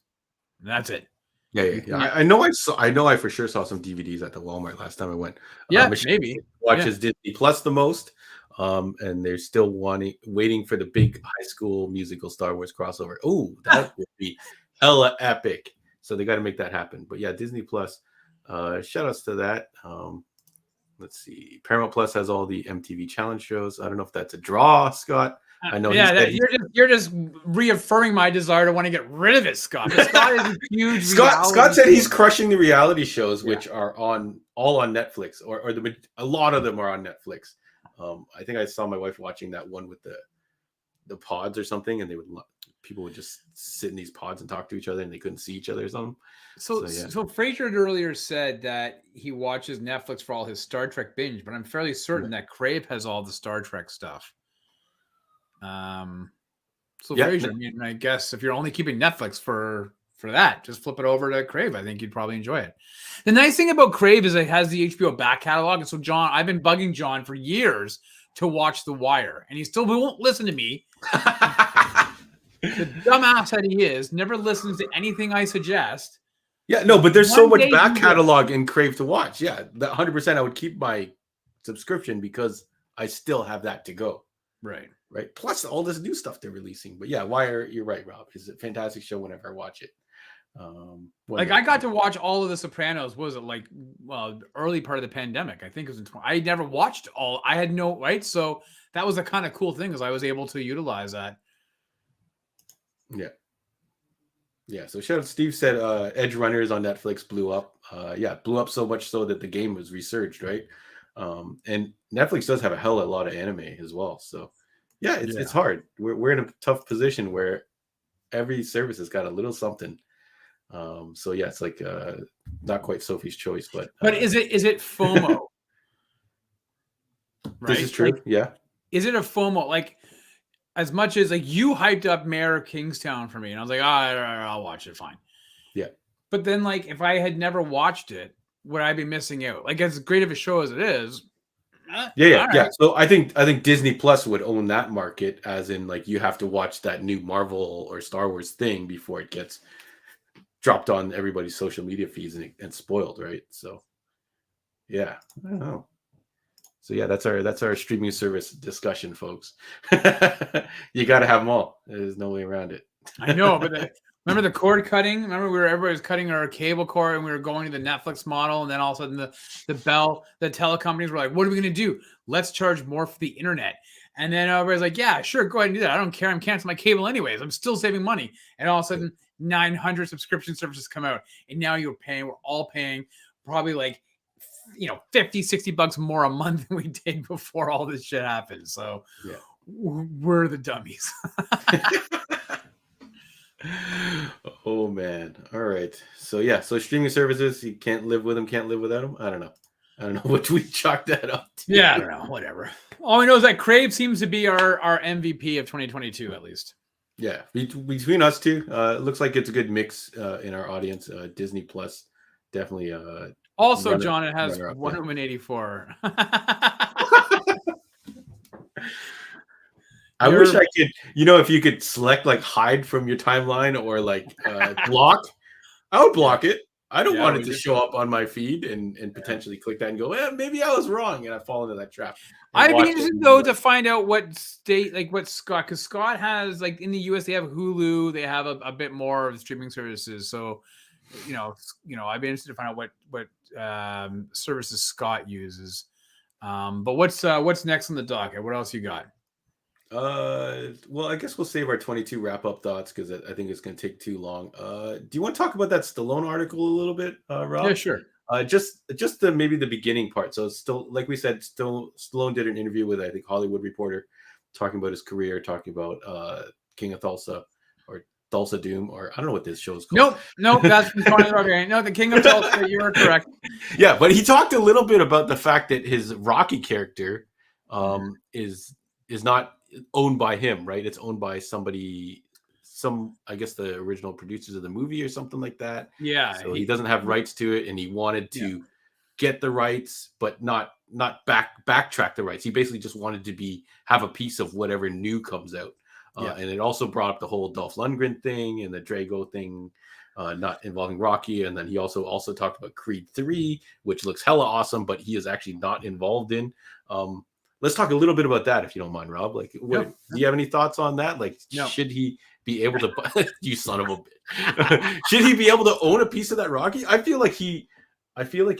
That's it. Yeah. I know I know I for sure saw some DVDs at the Walmart last time I went. Yeah, Michelle maybe. watches Disney Plus the most. And they're still waiting for the big High School Musical Star Wars crossover. Oh, that would be hella epic. So they got to make that happen. But yeah, Disney Plus, shout outs to that. Let's see. Paramount Plus has all the MTV challenge shows. I don't know if that's a draw, Scott. I know. Yeah, you're just reaffirming my desire to want to get rid of it, Scott. But Scott is a huge. Scott said he's crushing the reality shows, which are all on Netflix, or a lot of them are on Netflix. I think I saw my wife watching that one with the pods or something, and people would just sit in these pods and talk to each other, and they couldn't see each other or something. So Fraser earlier said that he watches Netflix for all his Star Trek binge, but I'm fairly certain that Crave has all the Star Trek stuff. Fraser, I mean, I guess if you're only keeping Netflix for that, just flip it over to Crave. I think you'd probably enjoy it. The nice thing about Crave is it has the HBO back catalog. And so John, I've been bugging John for years to watch The Wire, and he still won't listen to me. The dumbass that he is, never listens to anything I suggest. Yeah, no, but there's so much back catalog in Crave to watch. Yeah, that 100% I would keep my subscription because I still have that to go. Right. Plus all this new stuff they're releasing. But yeah, Wire, you're right, Rob. It's a fantastic show whenever I watch it. I got to watch all of The Sopranos. Was it like, early part of the pandemic? I think it was in I never watched all. I had no so that was a kind of cool thing, because I was able to utilize that. Yeah. So shout out, Steve said Edge Runners on Netflix blew up. Blew up so much so that the game was resurged, right? And Netflix does have a hell of a lot of anime as well. So yeah, it's hard. We're in a tough position where every service has got a little something. So yeah, it's like not quite Sophie's choice, but is it FOMO? Right? This is true. Like, yeah. Is it a FOMO? Like, as much as like you hyped up Mayor of Kingstown for me, and I was like, I'll watch it, fine. Yeah. But then, like, if I had never watched it, would I be missing out? Like, as great of a show as it is. Yeah. So I think Disney Plus would own that market, as in like you have to watch that new Marvel or Star Wars thing before it gets dropped on everybody's social media feeds and spoiled, right? So yeah, I don't know. So yeah, that's our streaming service discussion, folks. You got to have them all. There's no way around it. I know, but remember the cord cutting? Remember everybody was cutting our cable cord, and we were going to the Netflix model, and then all of a sudden the telecompanies were like, "What are we going to do? Let's charge more for the internet." And then everybody's like, "Yeah, sure, go ahead and do that. I don't care. I'm canceling my cable anyways. I'm still saving money." And all of a sudden, 900 subscription services come out, and now we're all paying probably like, $50-$60 more a month than we did before all this shit happened. So yeah, we're the dummies. Oh man. All right. So yeah, so streaming services, you can't live with them, can't live without them. I don't know what we chalk that up to. Yeah, I don't know, whatever. All we know is that Crave seems to be our MVP of 2022, at least. Yeah, between us two, it looks like it's a good mix in our audience. Disney Plus definitely also, John, it has 184. I wish I could, if you could select like hide from your timeline or like block, I would block it. I don't want it to show up on my feed and potentially click that and go, maybe I was wrong, and I fall into that trap. I'd be interested though to find out what state, like what Scott, because Scott has, like, in the US they have Hulu, they have a bit more of the streaming services. So, I'd be interested to find out what services Scott uses. But what's next on the docket? What else you got? Well, I guess we'll save our 22 wrap-up thoughts because I think it's going to take too long. Do you want to talk about that Stallone article a little bit, Rob? Yeah, sure. Just maybe the beginning part. So still, like we said, Stallone did an interview with, I think, Hollywood Reporter, talking about his career, talking about King of Tulsa, or Tulsa Doom, or I don't know what this show's called. Nope, that's from Conan the Barbarian. No, the King of Tulsa. You are correct. Yeah, but he talked a little bit about the fact that his Rocky character is not owned by him, right? It's owned by somebody, I guess the original producers of the movie or something like that. Yeah. So he doesn't have rights to it, and he wanted to get the rights, but not backtrack the rights. He basically just wanted to have a piece of whatever new comes out. And it also brought up the whole Dolph Lundgren thing and the Drago thing, not involving Rocky. And then he also talked about Creed 3, which looks hella awesome, but he is actually not involved in. Let's talk a little bit about that, if you don't mind, Rob. Like, do you have any thoughts on that? Like, should he be able to you son of a bitch. Should he be able to own a piece of that Rocky? I feel like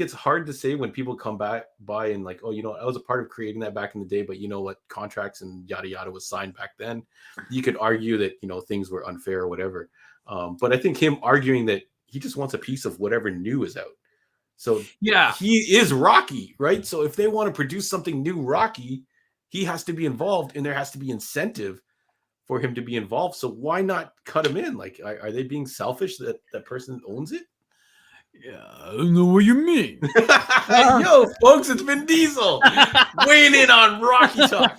it's hard to say when people come by and like, oh, I was a part of creating that back in the day, but you know what, contracts and yada yada was signed back then. You could argue that things were unfair or whatever. But I think him arguing that he just wants a piece of whatever new is out. So he is Rocky, right? So if they want to produce something new Rocky, he has to be involved, and there has to be incentive for him to be involved. So why not cut him in? Like, are they being selfish that that person owns it? Yeah, I don't know what you mean. Yo, folks, it's Vin Diesel weighing in on Rocky talk.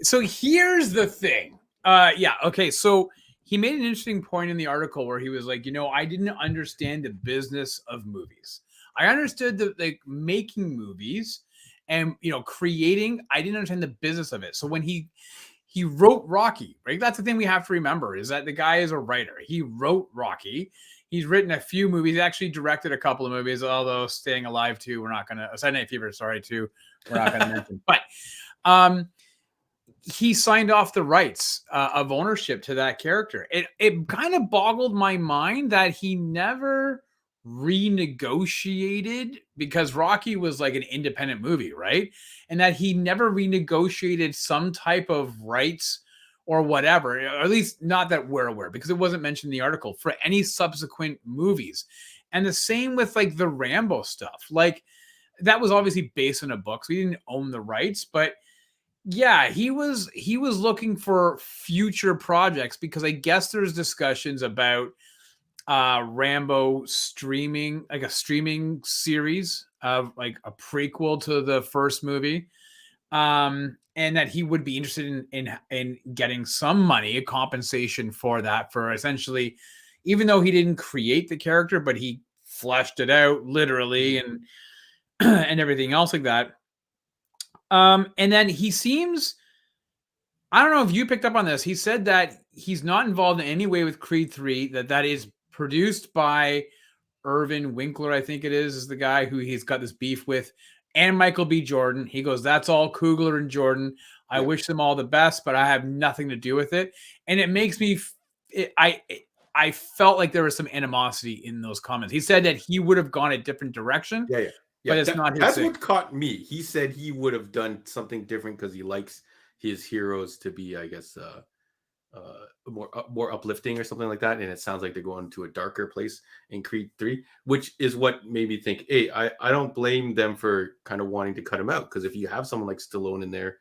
So here's the thing. Okay. So he made an interesting point in the article where he was like, I didn't understand the business of movies. I understood the making movies and creating. I didn't understand the business of it. So when he wrote Rocky, right? That's the thing we have to remember, is that the guy is a writer. He wrote Rocky. He's written a few movies. He actually directed a couple of movies, although Staying Alive 2, we're not going to, Saturday Night Fever, sorry, 2, we're not going to mention. But he signed off the rights of ownership to that character. It kind of boggled my mind that he never renegotiated, because Rocky was like an independent movie, right? And that he never renegotiated some type of rights or whatever, or at least not that we're aware, because it wasn't mentioned in the article, for any subsequent movies. And the same with like the Rambo stuff. Like, that was obviously based on a book, so he didn't own the rights, but yeah, he was looking for future projects, because I guess there's discussions about Rambo streaming, like a streaming series of like a prequel to the first movie. And that he would be interested in getting some money, a compensation for that, for essentially, even though he didn't create the character, but he fleshed it out literally and and everything else like that. And then he seems, I don't know if you picked up on this, he said that he's not involved in any way with Creed 3, that is produced by Irvin Winkler, I think it is the guy who he's got this beef with, and Michael B. Jordan. He goes, that's all Coogler and Jordan. I wish them all the best, but I have nothing to do with it. And it makes me, I felt like there was some animosity in those comments. He said that he would have gone a different direction. Yeah. But it's not his That's thing. what caught me. He said he would have done something different because he likes his heroes to be, I guess, more uplifting or something like that. And it sounds like they're going to a darker place in Creed 3, which is what made me think, hey, I don't blame them for kind of wanting to cut him out, because if you have someone like Stallone in there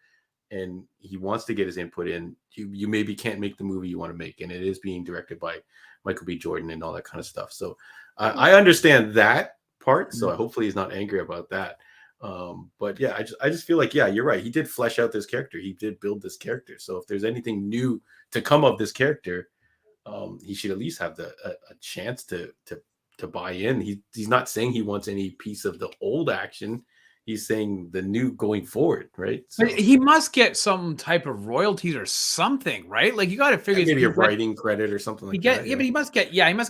and he wants to get his input in, you maybe can't make the movie you want to make, and it is being directed by Michael B. Jordan and all that kind of stuff. So I understand that part, so hopefully he's not angry about that. But yeah, I just feel like, yeah, you're right. He did flesh out this character. He did build this character. So if there's anything new to come of this character, he should at least have a chance to buy in. He's not saying he wants any piece of the old action. He's saying the new going forward, right? So, but he must get some type of royalties or something, right? Like, you got to figure maybe a writing credit or something like that. Yeah, but he must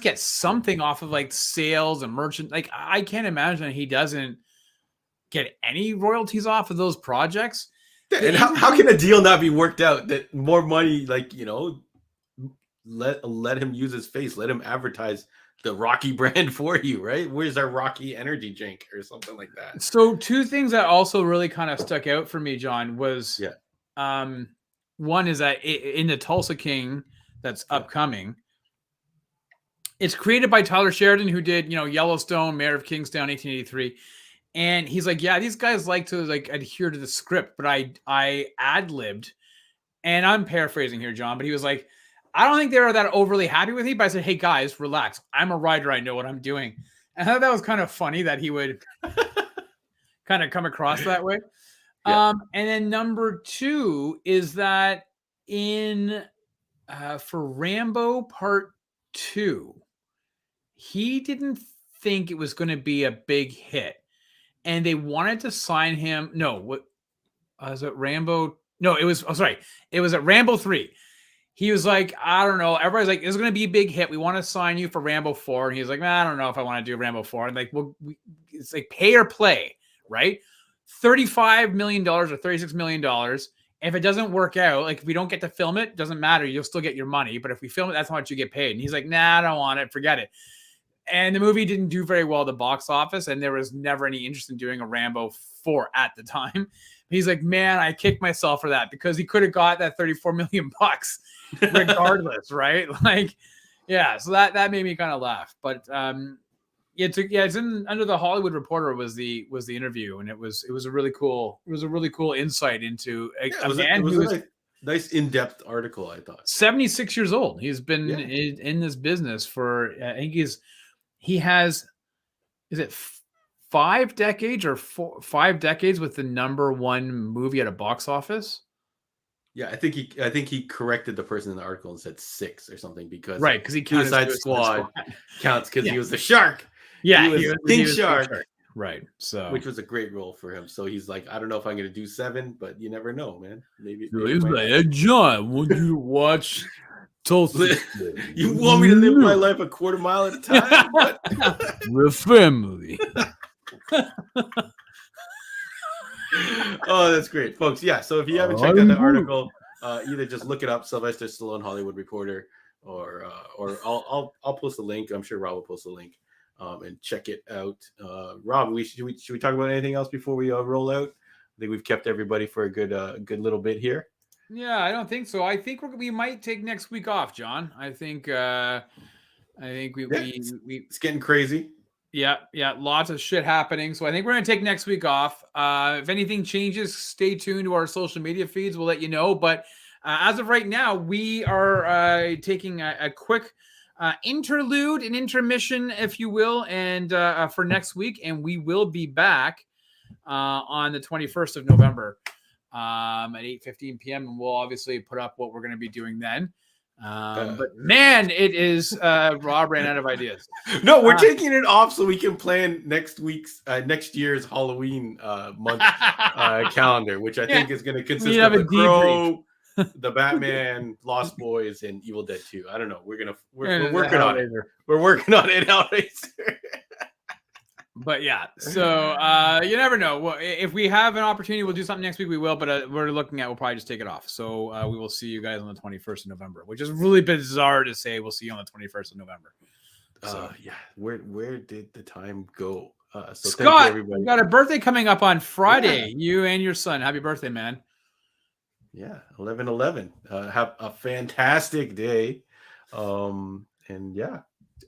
get something off of like sales and merchant. Like, I can't imagine he doesn't get any royalties off of those projects. And how can a deal not be worked out that more money, like, let him use his face, let him advertise the Rocky brand for you, right? Where's our Rocky energy drink or something like that? So two things that also really kind of stuck out for me, John, was one is that in the Tulsa King that's upcoming, it's created by Tyler Sheridan, who did, Yellowstone, Mayor of Kingstown, 1883. And he's like, yeah, these guys like to like adhere to the script, but I ad-libbed, and I'm paraphrasing here, John, but he was like, I don't think they were that overly happy with me, but I said, hey guys, relax. I'm a writer. I know what I'm doing. And I thought that was kind of funny that he would kind of come across that way. Yeah. And then number 2 is that for Rambo Part 2, he didn't think it was going to be a big hit. And they wanted to sign him. No, what was it? Rambo? No, it was, it was at Rambo 3. He was like, I don't know. Everybody's like, it's going to be a big hit. We want to sign you for Rambo 4. And he's like, I don't know if I want to do Rambo 4. And like, well, it's like pay or play, right? $35 million or $36 million. If it doesn't work out, like if we don't get to film it, doesn't matter. You'll still get your money. But if we film it, that's how much you get paid. And he's like, nah, I don't want it. Forget it. And the movie didn't do very well at the box office. And there was never any interest in doing a Rambo 4 at the time. He's like, man, I kicked myself for that because he could have got that $34 million regardless, right? Like, yeah. So that made me kind of laugh. But it's in Under the Hollywood Reporter was the interview, and it was a really cool insight into a man who was a nice in-depth article. I thought 76 years old. He's been in this business for I think he has, is it 5 decades or 5 decades with the number 1 movie at a box office? Yeah, I think he corrected the person in the article and said 6 or something because he counted Suicide Squad counts because he was the shark. Yeah, he was King Shark. Right. So which was a great role for him. So he's like, I don't know if I'm going to do 7, but you never know, man. Maybe he was like, hey, John, I want you to watch Tulsa. You want me to live my life a quarter mile at a time? We're family. Oh, that's great, folks. Yeah. So if you haven't checked out the article, either just look it up, Sylvester Stallone Hollywood Reporter, or I'll post a link. I'm sure Rob will post a link, and check it out. Rob, should we talk about anything else before we roll out? I think we've kept everybody for a good little bit here. Yeah, I don't think so. I think we might take next week off, John. I think it's getting crazy. Yeah, lots of shit happening. So I think we're going to take next week off. If anything changes, stay tuned to our social media feeds. We'll let you know. But as of right now, we are taking a quick interlude, an intermission, if you will, and for next week. And we will be back on the 21st of November at 8:15 p.m. And we'll obviously put up what we're going to be doing then. But man, it is Rob ran out of ideas. No, we're taking it off so we can plan next year's Halloween month calendar, which I think is going to consist of The Crow, The Batman, Lost Boys, and Evil Dead 2. I don't know. We're working on it. We're working on it, Hellraiser. But yeah, so you never know. Well, if we have an opportunity, we'll do something next week. We will, but we'll probably just take it off. So we will see you guys on the 21st of November, which is really bizarre to say. We'll see you on the 21st of November. So yeah, where did the time go? So Scott, thank you, everybody. You got a birthday coming up on Friday. Yeah. You and your son. Happy birthday, man. Yeah, 11/11. Have a fantastic day. And yeah,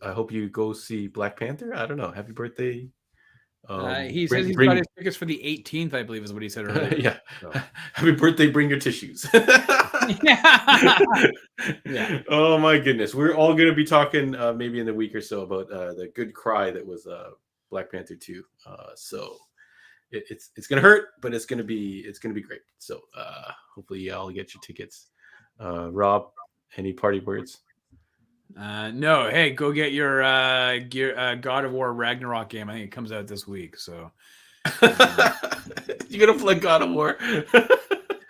I hope you go see Black Panther. I don't know. Happy birthday. He says he's got his tickets for the 18th, I believe is what he said earlier. Yeah. So. Happy birthday. Bring your tissues. Yeah. Oh my goodness. We're all going to be talking maybe in a week or so about the good cry that was Black Panther 2. So it's going to hurt, but it's going to be great. So hopefully y'all get your tickets. Rob, any party words? No. Hey, go get your God of War Ragnarok game. I think it comes out this week. So you're gonna play God of War.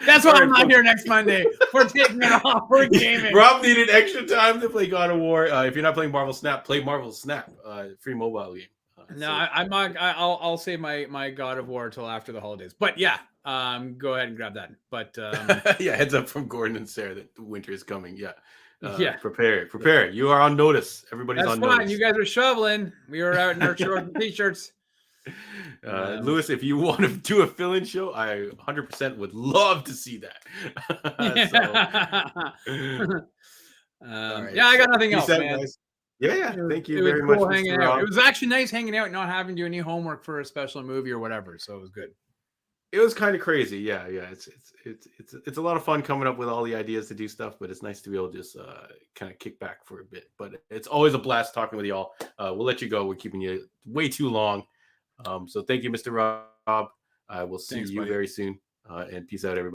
That's why I'm not here next Monday. We're taking it off. We're gaming. Rob needed extra time to play God of War. If you're not playing Marvel Snap, play Marvel Snap. Free mobile game. No, I'm not. I'll save my God of War until after the holidays. But yeah, go ahead and grab that. But yeah, heads up from Gordon and Sarah that winter is coming. Yeah. Yeah, prepare. You are on notice. Everybody's on notice. You guys are shoveling. We were out in our shorts and t-shirts. Lewis, if you want to do a fill-in show, I 100% would love to see that. Right. Yeah, I got nothing else, man. Guys. Yeah. Thank you very much. Hanging out. It was actually nice hanging out, not having to do any homework for a special movie or whatever. So it was good. It was kind of crazy. Yeah. It's a lot of fun coming up with all the ideas to do stuff, but it's nice to be able to just kind of kick back for a bit. But it's always a blast talking with y'all. We'll let you go. We're keeping you way too long. So thank you, Mr. Rob. I will see Thanks, you buddy. very soon. And peace out, everybody.